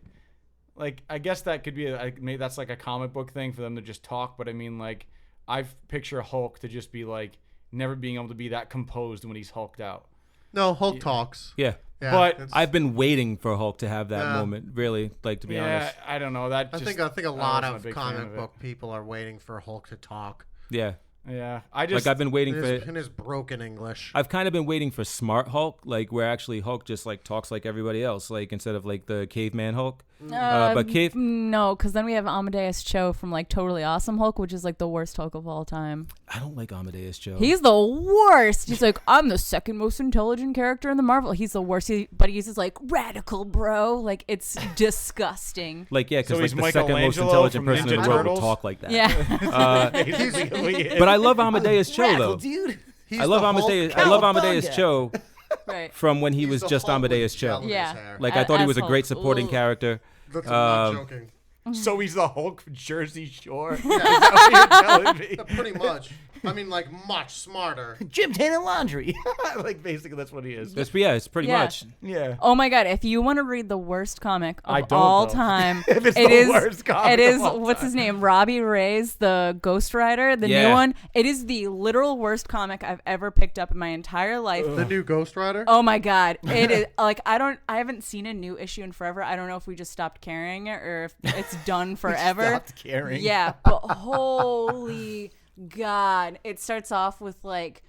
I guess that could be maybe that's like a comic book thing for them to just talk, but I mean, like, I picture Hulk to just be like never being able to be that composed when he's hulked out. No, Hulk talks. Yeah. Yeah, but I've been waiting for Hulk to have that moment, really, like, to be honest. I don't know. That I just, think a lot wasn't a of big fan comic of book people are waiting for Hulk to talk. Yeah. Yeah, I just Like, I've been waiting In his broken English. I've kind of been waiting for Smart Hulk, like, where actually Hulk just, like, talks like everybody else, like, instead of, like, the caveman Hulk. No, because then we have Amadeus Cho from like Totally Awesome Hulk, which is like the worst Hulk of all time. I don't like Amadeus Cho. He's the worst. He's like, I'm the second most intelligent character in the Marvel. He's the worst. But he's just like, radical, bro. Like, it's disgusting. Like, yeah, because So like he's the second most Michelangelo intelligent from person in Ninja the world would Turtles? talk like that. Yeah. But I love Amadeus Cho, though. He's I love the Hulk Amadeus. I love Amadeus Cho Right. from when he He's was the just Hulk with Amadeus Cho. gel in his Yeah. hair. Like, I thought he was a Hulk. great supporting Ugh. character. I'm not joking. so he's the Hulk from Jersey Shore. Is that what you're telling me? Pretty much. I mean, like, much smarter. Jim Tannen Laundry. Like, basically, that's what he is. It's pretty Yeah. much. Yeah. Oh my god! If you want to read the worst comic I of don't, all though. time, If it's it the is. worst comic It is. of all What's time. his name? Robbie Reyes, the Ghost Rider, the Yeah. new one. It is the literal worst comic I've ever picked up in my entire life. The new Ghost Rider? Oh my god! It is like I haven't seen a new issue in forever. I don't know if we just stopped carrying it or if it's done forever. Stopped caring. Yeah, but holy god! It starts off with like,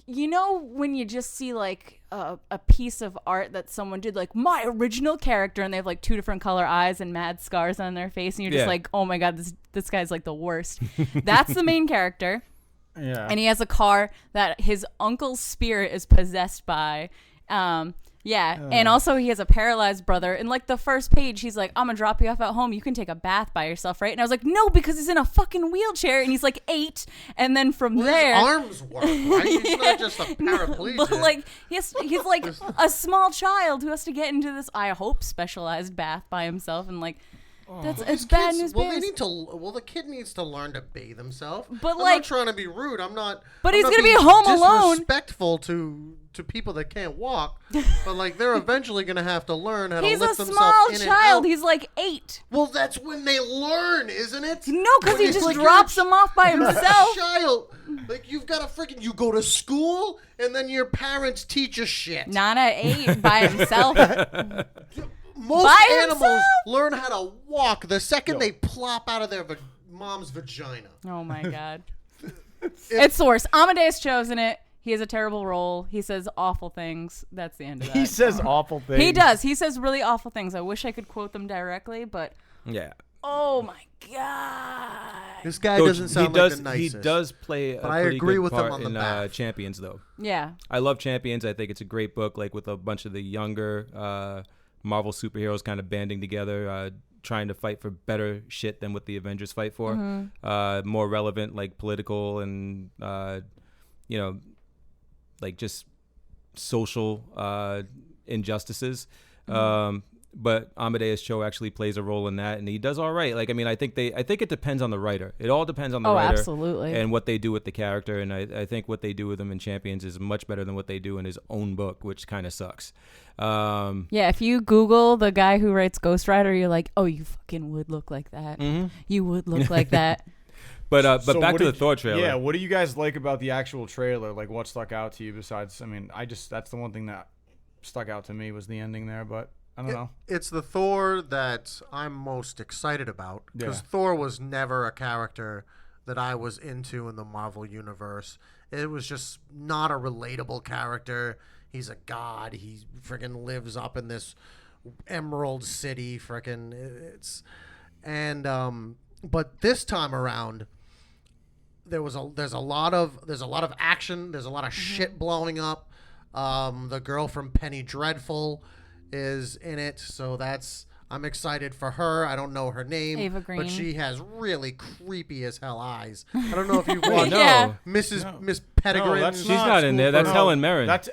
you know, when you just see like a piece of art that someone did, like my original character, and they have like two different color eyes and mad scars on their face, and you're just Yeah. like, oh my god, this guy's like the worst. That's the main character. Yeah. And he has a car that his uncle's spirit is possessed by. And also he has a paralyzed brother. And like the first page, he's like, I'm gonna drop you off at home. You can take a bath by yourself, right? And I was like, no, because he's in a fucking wheelchair and he's like 8. And then from there, His arms work, right? He's not just a paraplegic. but like he's like a small child who has to get into this, I hope, specialized bath by himself. And like, it's bad news Well, bears. the kid needs to learn to bathe himself. But, I'm like- not trying to be rude. I'm not. But I'm he's not gonna be being home alone. Disrespectful to people that can't walk. But like, they're eventually gonna have to learn how He's to a lift themselves small in and child. out. He's like 8. Well, that's when they learn, isn't it? No, because When he it's just like drops you're him off by you're a himself. child, like you've got to freaking. You go to school, and then your parents teach you shit. Not at 8 by himself. Most By animals himself? learn how to walk the second they plop out of their mom's vagina. Oh my god. It's the worst. Amadeus Cho's in it. He has a terrible role. He says awful things. That's the end of that. He says awful things. He does. He says really awful things. I wish I could quote them directly, but Yeah. oh my god. This guy Though doesn't sound like the nicest. He does play a But I pretty agree good with him part on the in bath. Champions, though. Yeah. I love Champions. I think it's a great book, like with a bunch of the younger Marvel superheroes kind of banding together, trying to fight for better shit than what the Avengers fight for. More relevant, like political and, like just social injustices. But Amadeus Cho actually plays a role in that, and he does all right. Like, I mean, I think it depends on the writer. It all depends on the writer, absolutely, and what they do with the character. And I think what they do with him in Champions is much better than what they do in his own book, which kind of sucks. Yeah, if you Google the guy who writes Ghost Rider, you're like, oh, you fucking would look like that. Mm-hmm. You would look like that. But So back what to the did- Thor trailer. Yeah, what do you guys like about the actual trailer? Like, what stuck out to you besides? I mean, that's the one thing that stuck out to me was the ending there, but. I don't know. It's the Thor that I'm most excited about because Yeah. Thor was never a character that I was into in the Marvel universe. It was just not a relatable character. He's a god. He freaking lives up in this Emerald City. Freaking but this time around, there's a lot of action. There's a lot of shit blowing up. The girl from Penny Dreadful is in it, so I'm excited for her. I don't know her name, Ava Green. but she has really creepy as hell eyes. I don't know if you've watched Yeah. Miss No, Pettigrew. that's She's not in there. That's Helen Mirren. That's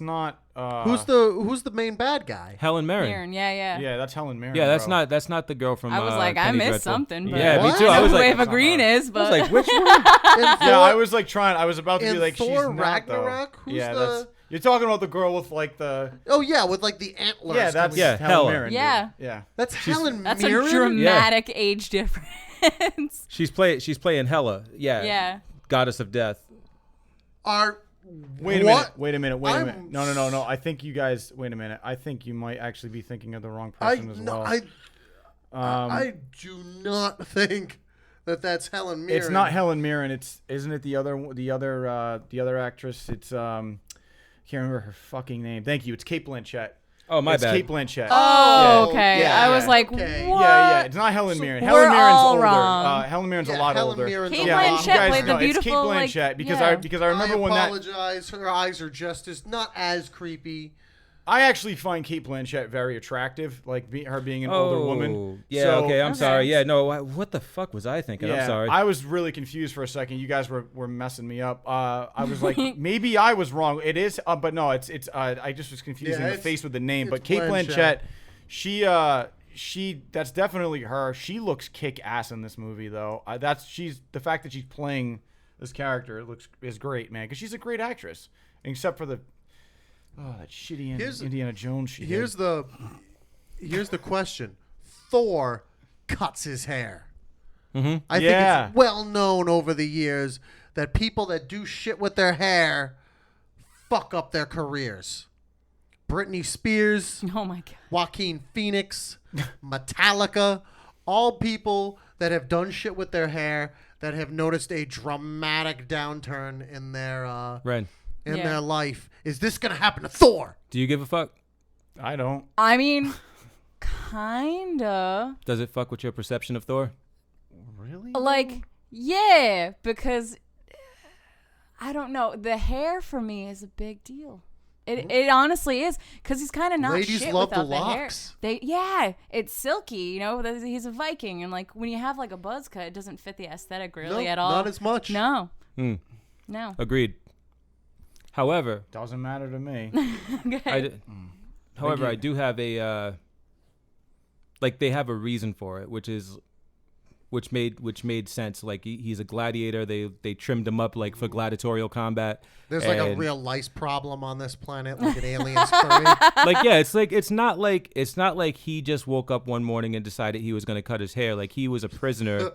not. Who's the main bad guy? Helen Mirren. Mirren, yeah. Yeah, that's Helen Mirren. Yeah, that's bro. not the girl from. I was like, I Penny missed Dreadful. something. But Yeah, What? me too. I was who like, Ava Green is, I but was like, which one? Yeah, I was like trying. I was about to in be like, Thor she's not Ragnarok? though. Who's Yeah, the- you're talking about the girl with like the. Oh yeah, with like the antlers. Yeah, that's Yeah, Helen Hela. Mirren. Dude. Yeah. Yeah. That's Helen that's Mirren. a dramatic age difference. She's playing Hela. Yeah. Yeah. Goddess of Death. Wait a What? minute. Wait a I'm minute. No. I think you guys. Wait a minute. I think you might actually be thinking of the wrong person as well. I do not think that's Helen Mirren. It's not Helen Mirren. Isn't it the other actress? It's can't remember her fucking name. Thank you. It's Cate Blanchett. Oh, my It's bad. Cate Blanchett. Oh, Yeah. okay. Yeah, I was yeah. like, Okay. what? Yeah. It's not Helen Mirren. we're Helen Mirren's all older. wrong. Helen Mirren's a Yeah, lot Helen older. Mirren's Cate a lot you Blanchett guys played the know, it's Cate beautiful, like, Blanchett because yeah. I remember when that. apologize. Her eyes are just as not as creepy. I actually find Cate Blanchett very attractive, like her being an older woman. Yeah, So- okay, I'm sorry. Yeah, no, what the fuck was I thinking? Yeah, I'm sorry. I was really confused for a second. You guys were messing me up. I was like, maybe I was wrong. It is, but no, it's. I just was confusing the it's- face with the name. it's But Cate Blanchett. Blanchett, she that's definitely her. She looks kick ass in this movie, though. The fact that she's playing this character is great, man, because she's a great actress, except for that shitty Indiana Jones. Here's the question: Thor cuts his hair. Mm-hmm. I think it's well known over the years that people that do shit with their hair fuck up their careers. Britney Spears, Oh my god. Joaquin Phoenix, Metallica, all people that have done shit with their hair that have noticed a dramatic downturn in their Ren, their life. Is this gonna happen to Thor? do you give a fuck? I don't. I mean, kinda. Does it fuck with your perception of Thor? Really? Like, yeah, because I don't know. The hair for me is a big deal. It honestly is, because he's kind of not Ladies shit love without the the hair. locks. It's silky, you know. He's a Viking, and like when you have like a buzz cut, it doesn't fit the aesthetic really No, at all. not as much. No, Hmm. no. Agreed. However, Doesn't matter to me. Okay. however, I do have a they have a reason for it, which made sense. Like he's a gladiator. They trimmed him up like for gladiatorial combat. There's like a And, real lice problem on this planet, like an alien's furry. like yeah, it's not like he just woke up one morning and decided he was going to cut his hair. Like he was a prisoner,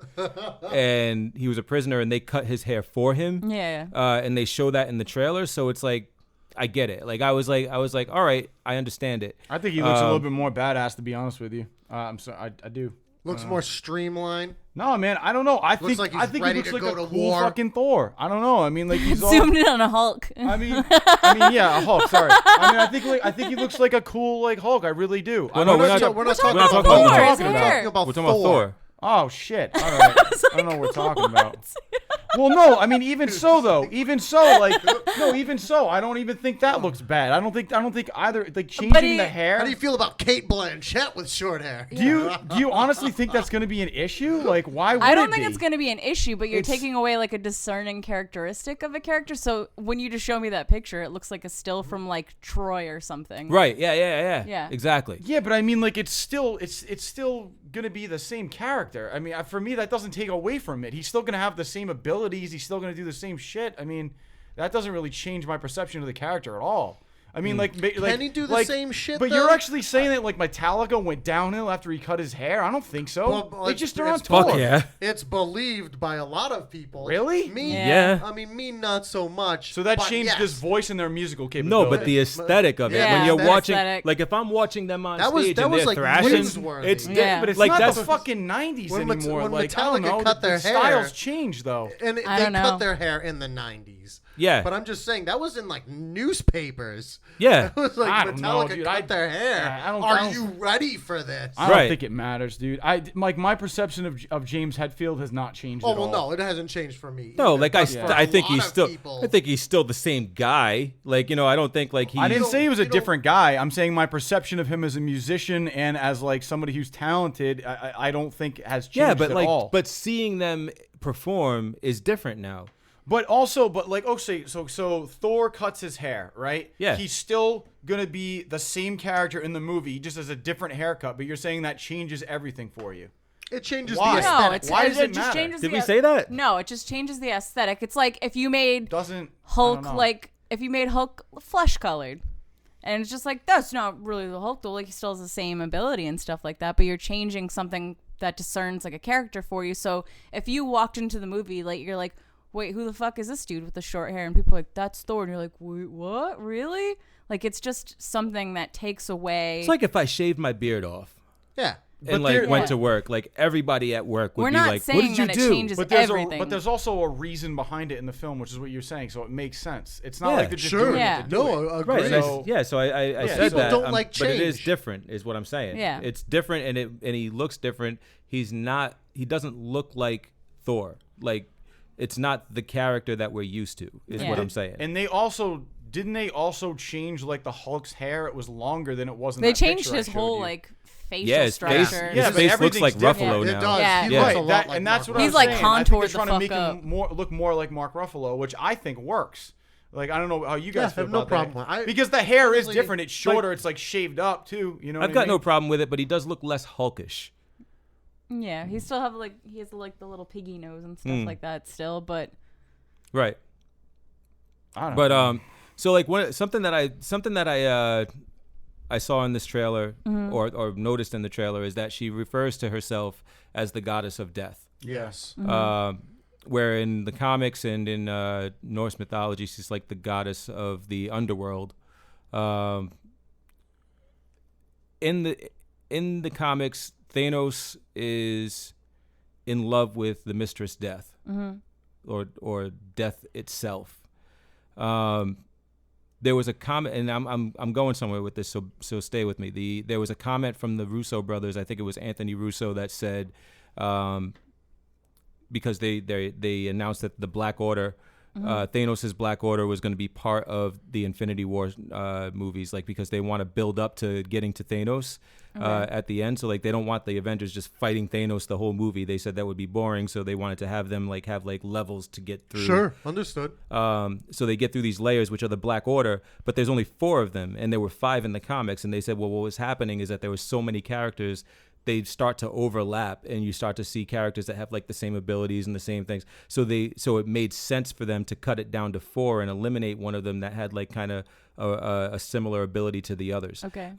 and they cut his hair for him. Yeah. And they show that in the trailer, so it's like I get it. Like I was like, all right, I understand it. I think he looks a little bit more badass, to be honest with you. I'm sorry, I do. Looks more streamlined. No, man, I don't know. I think like he's he ready looks to like go a to cool war. fucking Thor. I don't know. I mean, like he's all. Zoomed in on a Hulk. I mean, yeah, a Hulk. Sorry. I think he looks like a cool like Hulk. I really do. Well, no, we're not We're not talking talking about about Thor. Thor. His We're hair. talking about We're talking about Thor. Oh shit! All right. I don't know what we're talking about. Well, no, I mean, even so, I don't even think that looks bad. I don't think either, like, changing the hair. How do you feel about Kate Blanchett with short hair? Do you honestly think that's going to be an issue? Like, why would I don't it think be? it's going to be an issue, but you're taking away, like, a discerning characteristic of a character. So when you just show me that picture, it looks like a still from, like, Troy or something. Right. Yeah. Exactly. Yeah, but I mean, like, it's still going to be the same character. I mean, for me, that doesn't take away from it. He's still going to have the same abilities. He's still going to do the same shit. I mean, that doesn't really change my perception of the character at all. I mean, can he do the same shit? But though? you're actually saying that, like, Metallica went downhill after he cut his hair? I don't think so. Well, they just are on tour. Fuck yeah. It's believed by a lot of people. Really? Me? Yeah. I mean, me not so much. So that but changed yes. his voice and their musical capability. No, but the aesthetic of it. Yeah, When you're the watching, aesthetic. like, if I'm watching them on That was- stage that and was, they're like, thrashing, newsworthy. it's Yeah. But it's like not that's the fucking 90s when anymore. when Like, I don't Metallica know. cut the their hair- styles changed, though. And I they don't know. cut their hair in the 90s. Yeah. But I'm just saying, that was in, like, newspapers. Yeah. It was like I don't know, Metallica dude. cut their hair. I don't- Are you ready for this? I don't Right. think it matters, dude. My perception of James Hetfield has not changed Oh, at well, all. no, it hasn't changed for me. No, either, like but for I a think lot he's of still people- I think he's still the same guy. Like, I don't think like he I didn't say he was a you don't- different guy. I'm saying my perception of him as a musician and as, like, somebody who's talented, I don't think has changed Yeah, but at like all. but seeing them perform is different now. But like, okay, so Thor cuts his hair, right? Yeah. He's still gonna be the same character in the movie, he just has a different haircut. But you're saying that changes everything for you. It changes Why? the No, aesthetic. it's, Why it does it just matter? changes Did the we say that? No, it just changes the aesthetic. It's like if you made Doesn't I Hulk, don't know. like, if you made Hulk flesh colored. And it's just like, that's not really the Hulk, though. Like, he still has the same ability and stuff like that, but you're changing something that discerns, like, a character for you. So if you walked into the movie, like, you're like, wait, who the fuck is this dude with the short hair? And people are like, that's Thor. And you're like, wait, what? Really? Like, it's just something that takes away. It's like if I shaved my beard off Yeah. and like went to work, like everybody at work would We're be not like, saying "What did you that it do?" changes But there's everything. but there's also a reason behind it in the film, which is what you're saying. So it makes sense. It's not Yeah, like they're just Sure. doing Yeah. it to do No, it. agree. Right. So- So I said people that. don't like but it is change. different, is what I'm saying. Yeah. It's different, and he looks different. He doesn't look like Thor. Like, it's not the character that we're used to, is Yeah. what I'm saying. And didn't they also change, like, the Hulk's hair? It was longer than it was in they that changed picture I his showed whole, you. like, facial Yeah, his structure. face, Yeah, his but face looks like everything's different. Ruffalo It now. does. Yeah. He Right, looks a lot like and that's what Mark I He's, was like, saying. I think contoured they're the trying to fuck make up. him look more like Mark Ruffalo, which I think works. Like, I don't know how you guys Yeah, I feel have no about problem. that. I- Because the hair is honestly, different. It's shorter. It's, like, shaved up, too. You know what I've I got mean? no problem with it, but he does look less Hulkish. Yeah, he still have, like, he has, like, the little piggy nose and stuff like that still, but Right. I don't But know. so like something that I saw in this trailer or noticed in the trailer is that she refers to herself as the goddess of death. Yes. Where in the comics and in Norse mythology, she's like the goddess of the underworld. In the comics, Thanos is in love with the Mistress Death, or Death itself. There was a comment, and I'm going somewhere with this, so stay with me. There was a comment from the Russo brothers. I think it was Anthony Russo that said, because they announced that the Black Order, Thanos' Black Order was going to be part of the Infinity War movies, like because they want to build up to getting to Thanos at the end. So like they don't want the Avengers just fighting Thanos the whole movie. They said that would be boring, so they wanted to have them have levels to get through. Sure. Understood. So they get through these layers, which are the Black Order, but there's only 4 of them, and there were 5 in the comics. And they said, well, what was happening is that there were so many characters, they start to overlap, and you start to see characters that have like the same abilities and the same things. So it made sense for them to cut it down to 4 and eliminate one of them that had like kind of a similar ability to the others. okay.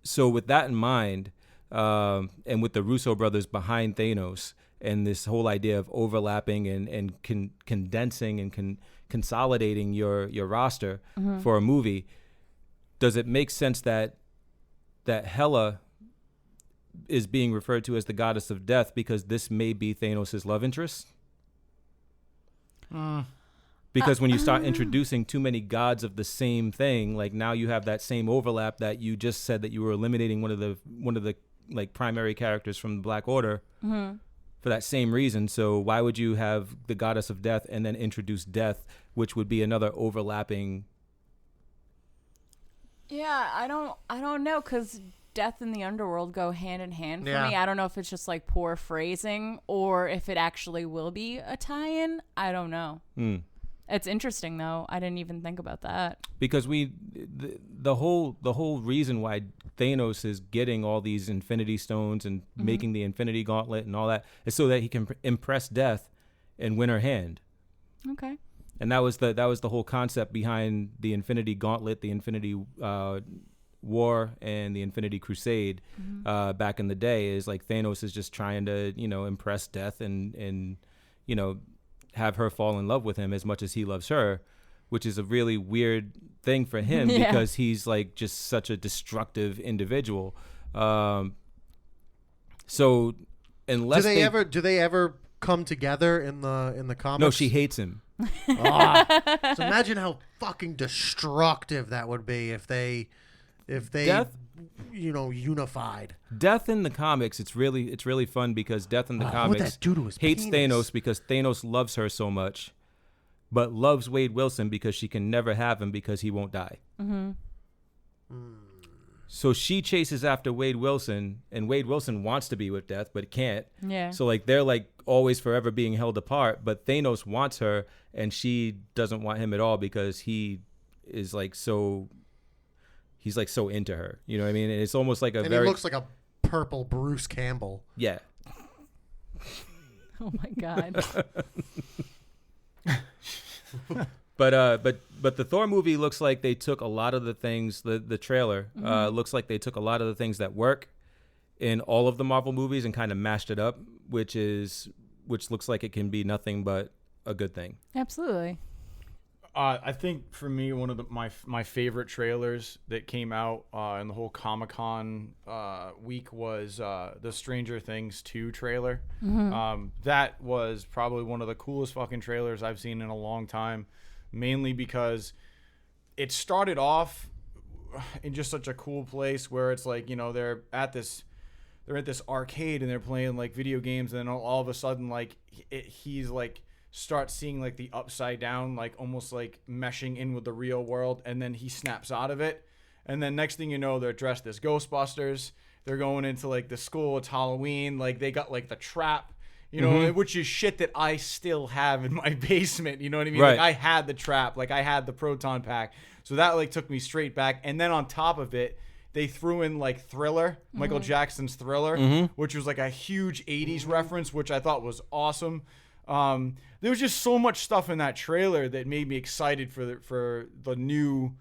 So with that in mind, and with the Russo brothers behind Thanos, and this whole idea of overlapping and condensing and consolidating your roster for a movie, does it make sense that Hela is being referred to as the goddess of death because this may be Thanos' love interest? Because when you start introducing too many gods of the same thing, like now you have that same overlap that you just said that you were eliminating one of the like primary characters from the Black Order. for that same reason. So why would you have the goddess of death and then introduce death, which would be another overlapping? Yeah, I don't know, because death and the underworld go hand in hand for me. I don't know if it's just like poor phrasing or if it actually will be a tie-in. I don't know. It's interesting though. I didn't even think about that. Because the whole reason why Thanos is getting all these Infinity Stones and making the Infinity Gauntlet and all that is so that he can impress Death and win her hand. Okay. And that was the whole concept behind the Infinity Gauntlet, the Infinity War, and the Infinity Crusade back in the day. Is like Thanos is just trying to, impress Death and have her fall in love with him as much as he loves her, which is a really weird thing for him because he's like just such a destructive individual. So unless do they ever come together in the comics? No, she hates him. So imagine how fucking destructive that would be if they Death, unified. Death in the comics, it's really fun because Death in the comics hates Thanos because Thanos loves her so much, but loves Wade Wilson because she can never have him because he won't die. So she chases after Wade Wilson, and Wade Wilson wants to be with Death but can't. Yeah. So like they're like always forever being held apart, but Thanos wants her and she doesn't want him at all because he is like so. He's like so into her, you know what I mean? And it's almost like he looks like a purple Bruce Campbell. Yeah. Oh my God. But the Thor movie looks like they took a lot of the things. The trailer looks like they took a lot of the things that work in all of the Marvel movies and kind of mashed it up, which looks like it can be nothing but a good thing. Absolutely. I think for me, one of my favorite trailers that came out in the whole Comic-Con week was the Stranger Things 2 trailer. That was probably one of the coolest fucking trailers I've seen in a long time, mainly because it started off in just such a cool place where it's like, they're at this arcade and they're playing like video games, and then all of a sudden like he's like start seeing like the upside down, like almost like meshing in with the real world, and then he snaps out of it, and then next thing you know, they're dressed as Ghostbusters. They're going into like the school. It's Halloween. Like they got like the trap, which is shit that I still have in my basement. You know what I mean? Right. Like I had the trap. Like I had the proton pack. So that like took me straight back. And then on top of it, they threw in like Thriller, Michael Jackson's Thriller, which was like a huge 80s reference, which I thought was awesome. There was just so much stuff in that trailer that made me excited for the new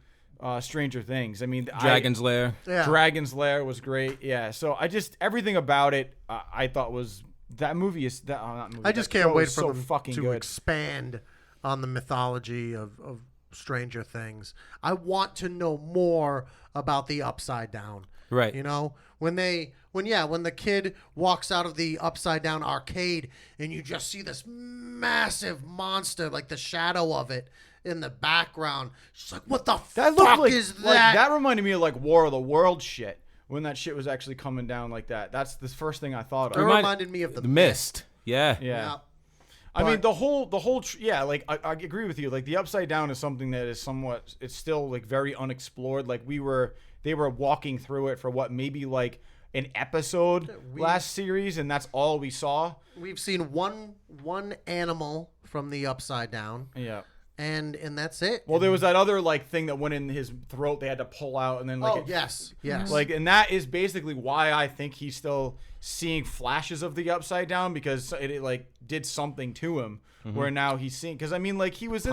Stranger Things. I mean, Dragon's Lair. Yeah. Dragon's Lair was great. Yeah. So everything about it, I thought was that movie is that. Not movie, I just that can't show wait is for so them fucking to good. expand on the mythology of Stranger Things. I want to know more about the Upside Down. Right. When the kid walks out of the Upside Down arcade and you just see this massive monster, like the shadow of it in the background. She's like, what the fuck is that? Like, that reminded me of like War of the World shit. When that shit was actually coming down like that. That's the first thing I thought It of. reminded me of the Mist. Yeah. Yeah. I mean, the whole, like, I agree with you. Like, the Upside Down is something that is somewhat, it's still, like, very unexplored. Like, they were walking through it for what, maybe, like, an episode last series, and that's all we saw. We've seen one animal from the Upside Down. Yeah. And that's it. Well, there was that other, like, thing that went in his throat they had to pull out, and then, like... yes. Like, and that is basically why I think he's still seeing flashes of the Upside Down, because it like, did something to him, where now he's seeing... Because, I mean, like, he was in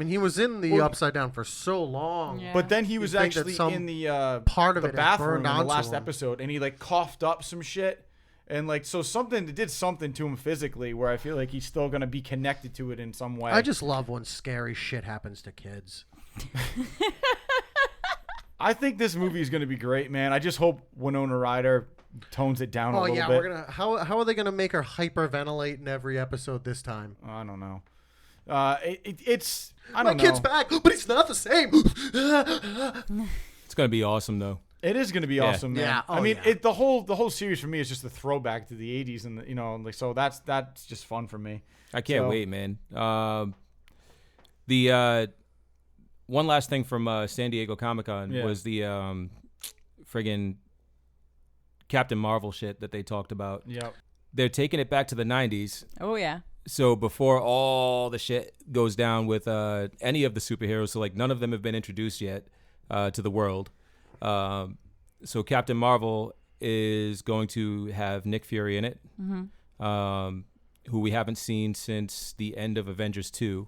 he was in the Upside Down for so long. Yeah. But then he was actually in the part of the it bathroom in the onto last him. episode, and he, like, coughed up some shit. And, like, so it did something to him physically where I feel like he's still going to be connected to it in some way. I just love when scary shit happens to kids. I think this movie is going to be great, man. I just hope Winona Ryder tones it down a little bit. We're gonna. How are they gonna make her hyperventilate in every episode this time? I don't know. It's I My don't know. kid's back, but he's not the same. It's gonna be awesome though. It is going to be awesome, man. Yeah. I mean, the whole series for me is just a throwback to the 80s, and like, so that's just fun for me. I can't wait, man. The one last thing from San Diego Comic-Con was the friggin' Captain Marvel shit that they talked about. Yep. They're taking it back to the 90s. Oh, yeah. So before all the shit goes down with any of the superheroes, so like none of them have been introduced yet to the world. So Captain Marvel is going to have Nick Fury in it, who we haven't seen since the end of Avengers 2.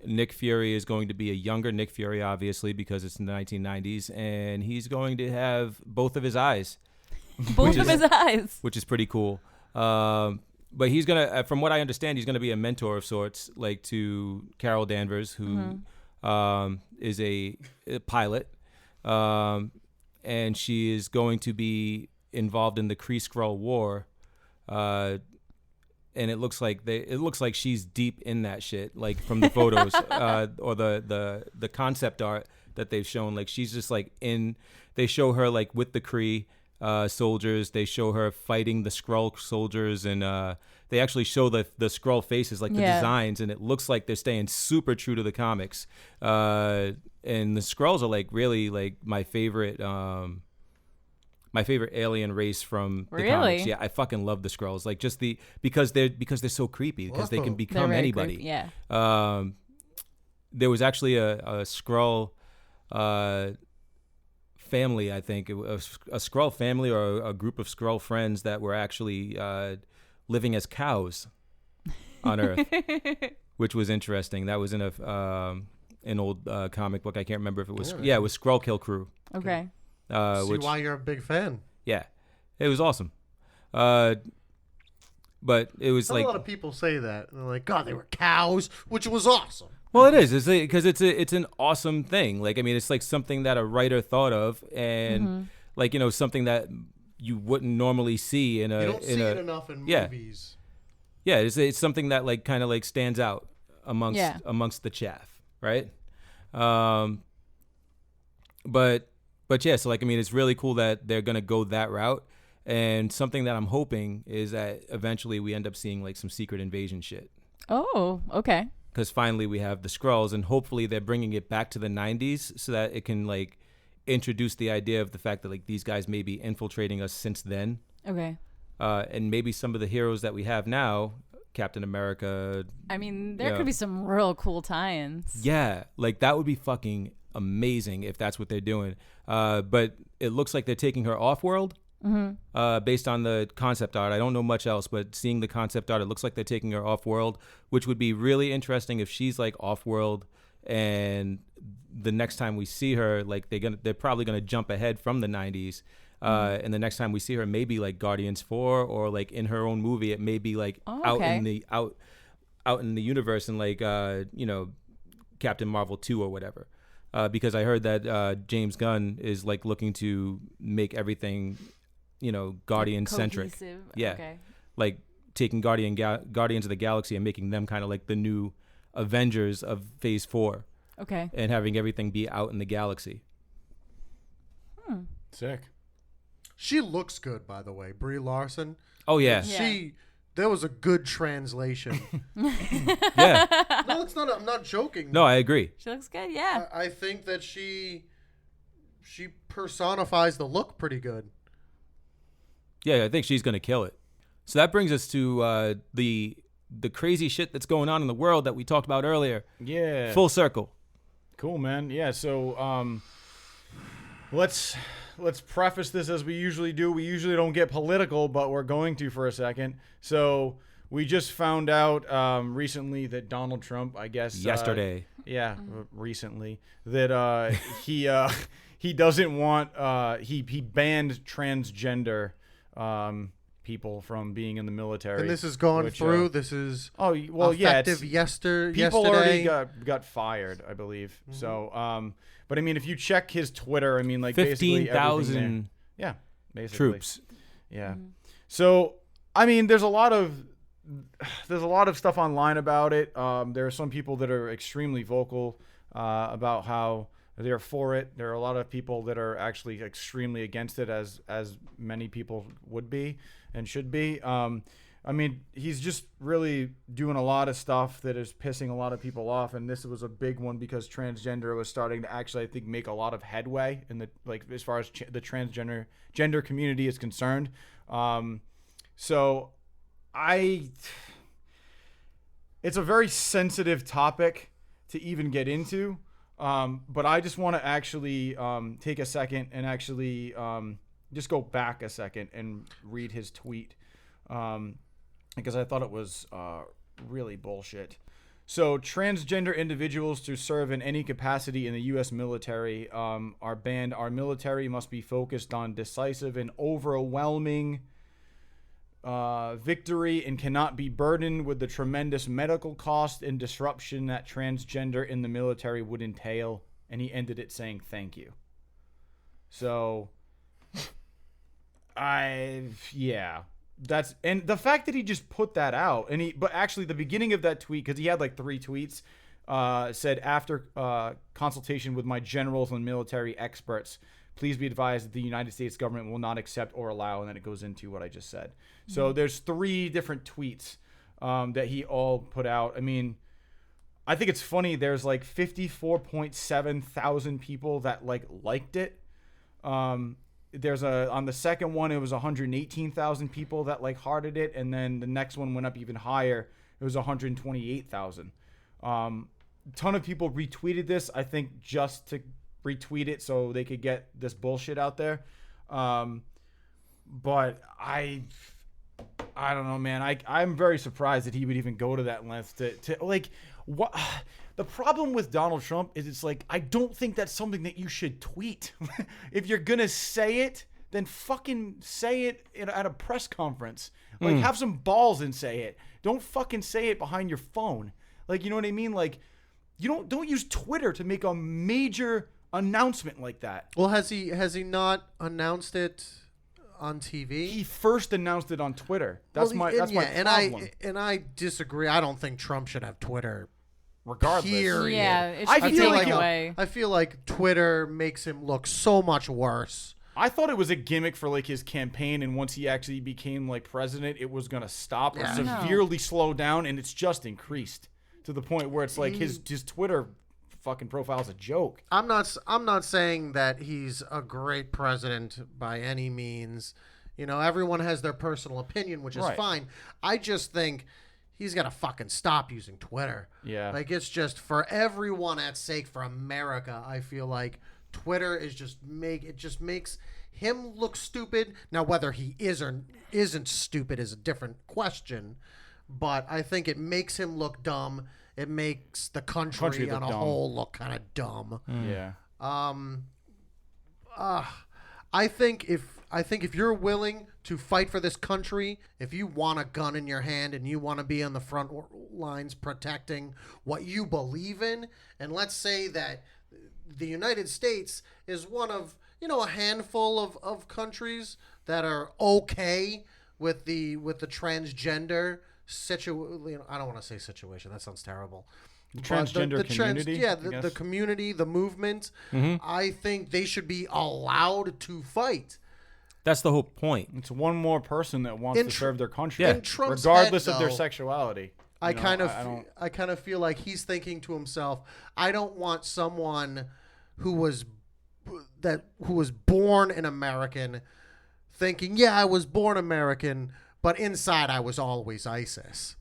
Nick Fury is going to be a younger Nick Fury, obviously, because it's in the 1990s, and he's going to have both of his eyes. Both of his eyes. Which is pretty cool. But he's going to, from what I understand, he's going to be a mentor of sorts, like to Carol Danvers, who is a pilot. And she is going to be involved in the Kree-Skrull War. And it looks like she's deep in that shit, like from the photos or the concept art that they've shown. Like she's just like they show her like with the Kree soldiers. They show her fighting the Skrull soldiers, and they actually show the Skrull faces, like the designs, and it looks like they're staying super true to the comics. And the Skrulls are like really like my favorite alien race from the comics. Yeah, I fucking love the Skrulls. Like just because they're so creepy, because they can become anybody. Creepy. Yeah. There was actually a Skrull family, I think, a Skrull family or a group of Skrull friends that were actually living as cows on Earth, which was interesting. That was in an old comic book. I can't remember if it was. Yeah, it was Skrull Kill Crew. Okay. See why you're a big fan. Yeah, it was awesome. But it was like a lot of people say that. They're like, God, they were cows, which was awesome. Well, it is. It's because it's an awesome thing. Like, I mean, it's like something that a writer thought of, and like, you know, something that you wouldn't normally see in a. You don't see it enough in movies. Yeah, it's something that like kind of like stands out amongst the chaff, right? But yeah, so like, I mean, it's really cool that they're gonna go that route, and something that I'm hoping is that eventually we end up seeing like some secret invasion shit. Oh, okay. Because finally we have the Skrulls, and hopefully they're bringing it back to the 90s so that it can like introduce the idea of the fact that like these guys may be infiltrating us since then. Okay. And maybe some of the heroes that we have now, Captain America. I mean, there could be some real cool tie-ins. Yeah, like that would be fucking amazing if that's what they're doing. But it looks like they're taking her off-world. Based on the concept art. I don't know much else, but seeing the concept art, it looks like they're taking her off-world, which would be really interesting if she's like off-world, and the next time we see her, like they're probably gonna jump ahead from the 90s, and the next time we see her, maybe like Guardians 4 or like in her own movie, it may be like out in the universe, and like you know, Captain Marvel 2 or whatever. Because I heard that James Gunn is like looking to make everything, you know, Guardian centric. Yeah. Okay. Like taking Guardians of the Galaxy and making them kind of like the new Avengers of Phase 4. Okay. And having everything be out in the galaxy. Sick. She looks good, by the way, Brie Larson. Oh yeah. There was a good translation. Yeah. No, it's not. I'm not joking. No, I agree. She looks good. Yeah. I think that she personifies the look pretty good. Yeah, I think she's gonna kill it. So that brings us to the crazy shit that's going on in the world that we talked about earlier. Yeah. Full circle. Cool, man. Yeah. So let's preface this as we usually do. We usually don't get political, but we're going to for a second. So we just found out recently that Donald Trump, I guess yesterday. Recently that he doesn't want he banned transgender people from being in the military. And this is gone through. This is effective yesterday. People already got fired, I believe. Mm-hmm. So but I mean, if you check his Twitter, I mean, like 15,000 basically troops. Yeah. Mm-hmm. So I mean, there's a lot of stuff online about it. There are some people that are extremely vocal about how they're for it. There are a lot of people that are actually extremely against it, as many people would be and should be. I mean, he's just really doing a lot of stuff that is pissing a lot of people off, and this was a big one because transgender was starting to actually, I think, make a lot of headway in the as far as the transgender community is concerned. So it's a very sensitive topic to even get into, but I just want to actually take a second and actually just go back a second and read his tweet. Because I thought it was really bullshit. So transgender individuals to serve in any capacity in the U.S. military are banned. Our military must be focused on decisive and overwhelming victory and cannot be burdened with the tremendous medical cost and disruption that transgender in the military would entail. And he ended it saying, thank you. So, and the fact that he just put that out, but actually the beginning of that tweet, because he had like 3 tweets, said, after consultation with my generals and military experts, please be advised that the United States government will not accept or allow, and then it goes into what I just said. Mm-hmm. So there's 3 different tweets that he all put out. I mean, I think it's funny. There's like 54.7 thousand people that liked it. There's on the second one, it was 118,000 people that hearted it, and then the next one went up even higher. It was 128,000. Ton of people retweeted this, I think, just to retweet it so they could get this bullshit out there. But I don't know, man. I'm very surprised that he would even go to that length to what. The problem with Donald Trump is it's I don't think that's something that you should tweet. If you're going to say it, then fucking say it at a press conference. Have some balls and say it. Don't fucking say it behind your phone. You know what I mean? You don't use Twitter to make a major announcement like that. Well, has he not announced it on TV? He first announced it on Twitter. That's my problem. And I disagree. I don't think Trump should have Twitter. Regardless. Period. Yeah, it should be taken away. I feel like Twitter makes him look so much worse. I thought it was a gimmick for his campaign, and once he actually became president, it was gonna stop or severely slow down, and it's just increased to the point where it's his Twitter fucking profile is a joke. I'm not saying that he's a great president by any means. Everyone has their personal opinion, which is fine. I just think he's got to fucking stop using Twitter. Yeah. It's just for everyone at stake, for America. I feel like Twitter is just makes him look stupid. Now, whether he is or isn't stupid is a different question, but I think it makes him look dumb. It makes the country on a whole look kind of dumb. Yeah. I think if you're willing to fight for this country, if you want a gun in your hand and you want to be on the front lines protecting what you believe in, and let's say that the United States is one of, a handful of countries that are okay with the transgender situation. I don't want to say situation. That sounds terrible. The transgender community? The community, the movement. Mm-hmm. I think they should be allowed to fight. That's the whole point. It's one more person that wants to serve their country, regardless of their sexuality. I kind of feel like he's thinking to himself, I don't want someone who was born an American thinking, yeah, I was born American, but inside I was always ISIS.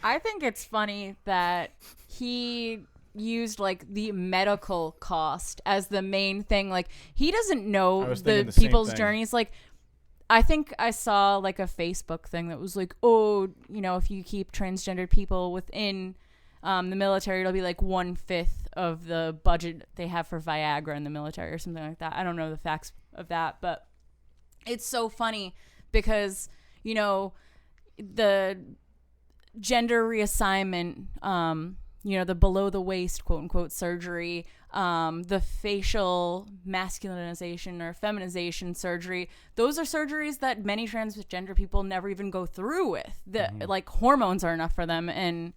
I think it's funny that he used the medical cost as the main thing. He doesn't know the people's journeys. I think I saw a Facebook thing that was if you keep transgendered people within the military, it'll be 1/5 of the budget they have for Viagra in the military or something like that. I don't know the facts of that, but it's so funny because the gender reassignment, the below the waist, quote unquote, surgery, the facial masculinization or feminization surgery. Those are surgeries that many transgender people never even go through with. Hormones are enough for them. And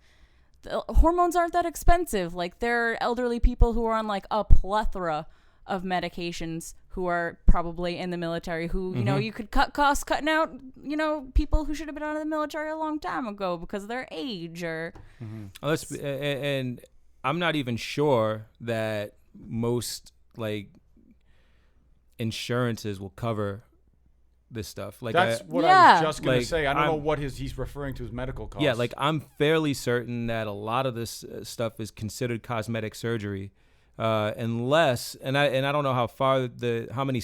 hormones aren't that expensive. Like, there are elderly people who are on like a plethora of medications who are probably in the military who, you know, you could cut costs cutting out, you know, people who should have been out of the military a long time ago because of their age or. And I'm not even sure that most like insurances will cover this stuff. Like that's what I was just gonna say. I don't know what he's referring to as medical costs. Yeah, like I'm fairly certain that a lot of this stuff is considered cosmetic surgery, unless and I don't know how far how many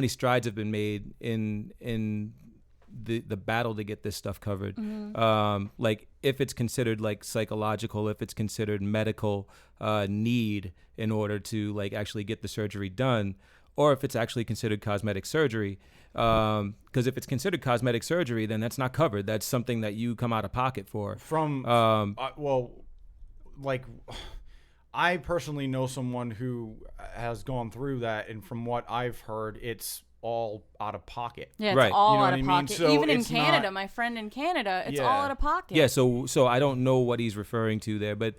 strides have been made in the battle to get this stuff covered. Like if it's considered like psychological, if it's considered medical need in order to like actually get the surgery done, or if it's actually considered cosmetic surgery. Because if it's considered cosmetic surgery, then that's not covered. That's something that you come out of pocket for. Like I personally know someone who has gone through that, and from what I've heard, it's all out of pocket. Yeah, it's all You know out what of I mean? pocket. So Even in it's Canada, not- my friend in Canada, it's Yeah. all out of pocket. Yeah, so I don't know what he's referring to there, but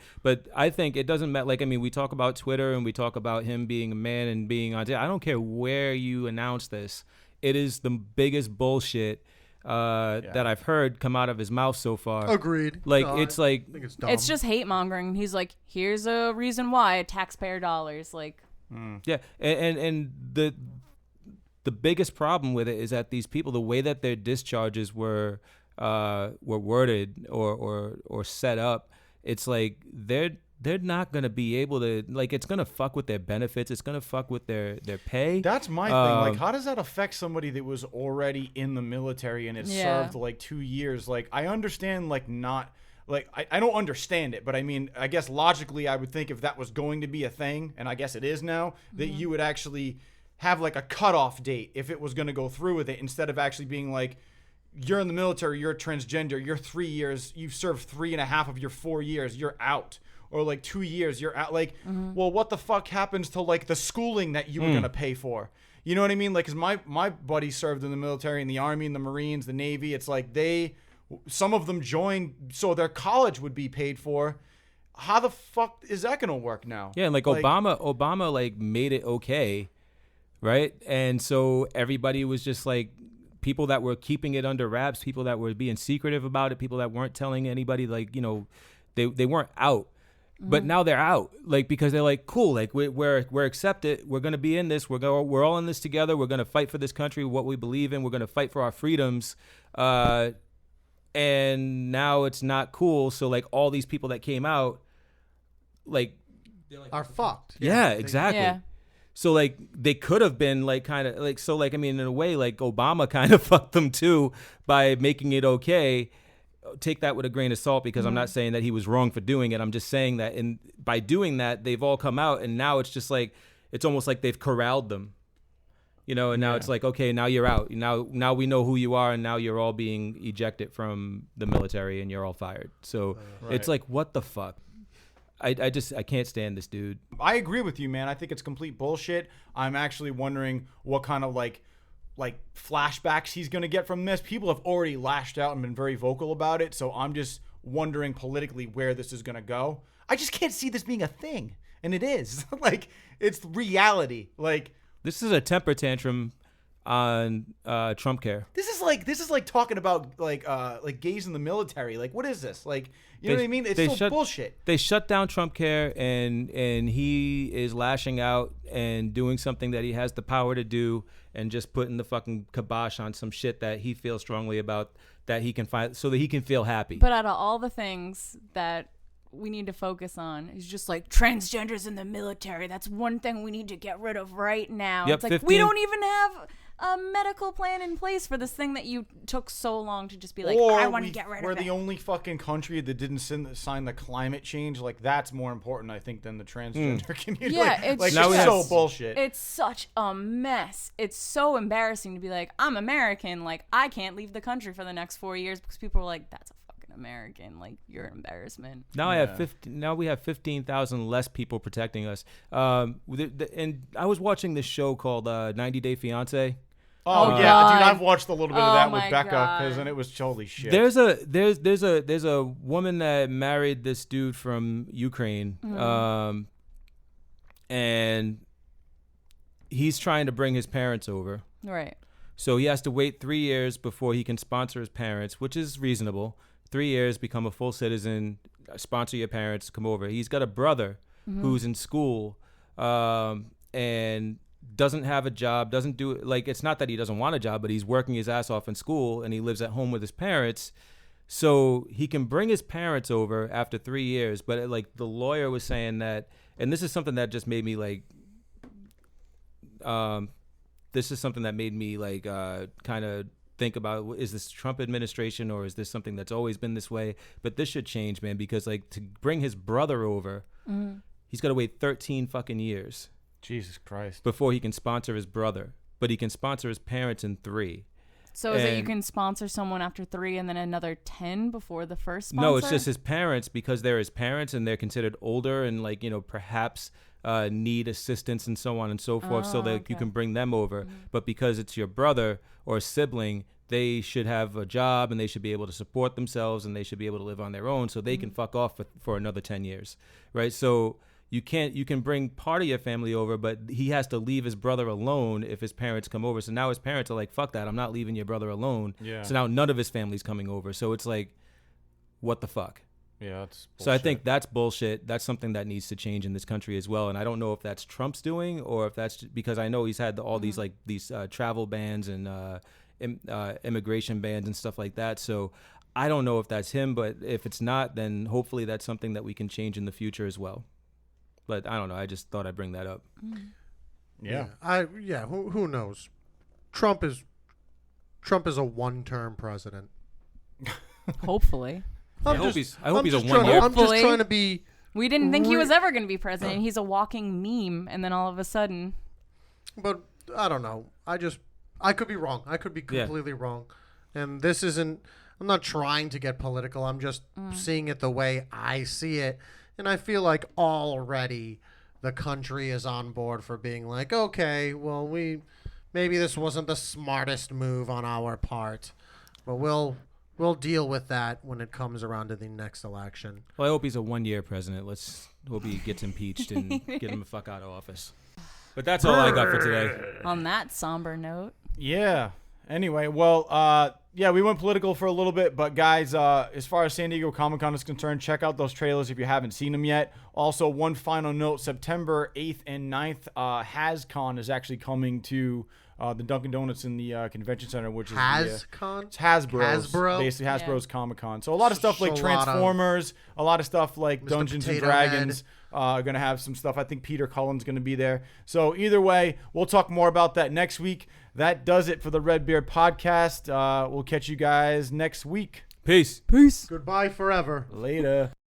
I think it doesn't matter. Like, I mean, we talk about Twitter and we talk about him being a man and being on. I don't care where you announce this. It is the biggest bullshit that I've heard come out of his mouth so far. Agreed. Like, No, it's I like think it's dumb. It's just hate mongering. He's like, here's a reason why, taxpayer dollars. Like, yeah, and the biggest problem with it is that these people, the way that their discharges were worded or set up, it's like they're not gonna be able to, like, it's gonna fuck with their benefits, it's gonna fuck with their pay. That's my thing. Like, how does that affect somebody that was already in the military and it served like 2 years? Like, I understand, like, not like I don't understand it, but I mean, I guess logically, I would think if that was going to be a thing, and I guess it is now, that you would actually have like a cutoff date if it was going to go through with it, instead of actually being like, you're in the military, you're a transgender, you're 3 years, you've served 3.5 of your 4 years, you're out. Or like 2 years, you're out. Like, well, what the fuck happens to like the schooling that you were going to pay for? You know what I mean? Like, cause my buddy served in the military, in the Army, in the Marines, the Navy. It's like some of them joined so their college would be paid for. How the fuck is that going to work now? Yeah, and like Obama like made it okay, right? And so everybody was just like, people that were keeping it under wraps, people that were being secretive about it, people that weren't telling anybody, like, you know, they weren't out. But now they're out, like, because they're like, cool, like we're accepted, we're gonna be in this, we're all in this together, we're gonna fight for this country, what we believe in, we're gonna fight for our freedoms, and now it's not cool. So like all these people that came out, like, are fucked. yeah, exactly. Yeah. So like they could have been like kind of like, so like, I mean, in a way, like Obama kind of fucked them too by making it okay. Take that with a grain of salt, because I'm not saying that he was wrong for doing it. I'm just saying that by doing that, they've all come out, and now it's just like, it's almost like they've corralled them, you know, and now it's like, okay, now you're out. Now we know who you are, and now you're all being ejected from the military and you're all fired. So it's like, what the fuck? I can't stand this dude. I agree with you, man. I think it's complete bullshit. I'm actually wondering what kind of like flashbacks he's going to get from this. People have already lashed out and been very vocal about it, so I'm just wondering politically where this is going to go. I just can't see this being a thing, and it is. Like, it's reality. Like, this is a temper tantrum on Trump care. This is like talking about like gays in the military. Like, what is this? Like, you know what I mean? It's still bullshit. They shut down Trump care, and he is lashing out and doing something that he has the power to do, and just putting the fucking kibosh on some shit that he feels strongly about, that he can find, so that he can feel happy. But out of all the things that we need to focus on, is just like transgenders in the military. That's one thing we need to get rid of right now. Yep, it's like, we don't even have a medical plan in place for this thing that you took so long to just be like, I want to get rid of it. We're the only fucking country that didn't sign the climate change. Like, that's more important, I think, than the transgender community. Yeah, it's now so bullshit. It's such a mess. It's so embarrassing to be like, I'm American. Like, I can't leave the country for the next 4 years because people are like, that's a fucking American. Like, you're an embarrassment. Now we have 15,000 less people protecting us. And I was watching this show called 90 Day Fiance. Oh, yeah, God. dude, I've watched a little bit of Oh, that with my Becca God. because then it was holy shit. There's a woman that married this dude from Ukraine, and he's trying to bring his parents over. Right. So he has to wait 3 years before he can sponsor his parents, which is reasonable. 3 years, become a full citizen, sponsor your parents, come over. He's got a brother who's in school, and doesn't have a job, doesn't do like, it's not that he doesn't want a job, but he's working his ass off in school and he lives at home with his parents. So he can bring his parents over after 3 years, but like the lawyer was saying that, and this is something that just made me like, this is something that made me like kind of think about, is this Trump administration or is this something that's always been this way? But this should change, man, because like to bring his brother over, he's got to wait 13 fucking years. Jesus Christ. Before he can sponsor his brother, but he can sponsor his parents in 3. So is it you can sponsor someone after 3 and then another 10 before the first sponsor? No, it's just his parents, because they're his parents and they're considered older and like, you know, perhaps need assistance and so on and so forth, so that you can bring them over. But because it's your brother or sibling, they should have a job and they should be able to support themselves and they should be able to live on their own, so they can fuck off for another 10 years, right? So you can bring part of your family over, but he has to leave his brother alone if his parents come over. So now his parents are like, fuck that, I'm not leaving your brother alone. Yeah. So now none of his family's coming over. So it's like, what the fuck? Yeah, that's bullshit. So I think that's bullshit. That's something that needs to change in this country as well. And I don't know if that's Trump's doing or if that's because I know he's had all these like these travel bans and immigration bans and stuff like that. So I don't know if that's him, but if it's not, then hopefully that's something that we can change in the future as well. But I don't know. I just thought I'd bring that up. Yeah. Who knows? Trump is a one-term president. Hopefully. I hope he's a 1 year. I'm just trying to be. We didn't think he was ever going to be president. He's a walking meme, and then all of a sudden. But I don't know. I could be wrong. I could be completely wrong. And this isn't. I'm not trying to get political. I'm just seeing it the way I see it. And I feel like already the country is on board for being like, okay, well, maybe this wasn't the smartest move on our part, but we'll deal with that when it comes around to the next election. Well, I hope he's a 1 year president. Let's hope he gets impeached and get him the fuck out of office. But that's all I got for today. On that somber note. Yeah. Anyway, well, we went political for a little bit, but guys, as far as San Diego Comic-Con is concerned, check out those trailers if you haven't seen them yet. Also, one final note, September 8th and 9th, HasCon is actually coming to the Dunkin' Donuts in the convention center, which is HasCon? It's Hasbro's. Hasbro? Basically, Hasbro's Comic-Con. So a lot of stuff like Transformers, a lot of stuff like Mr. Dungeons and Potato Dragons. Going to have some stuff. I think Peter Cullen's going to be there. So either way, we'll talk more about that next week. That does it for the RedBeard Podcast. We'll catch you guys next week. Peace. Goodbye forever. Later.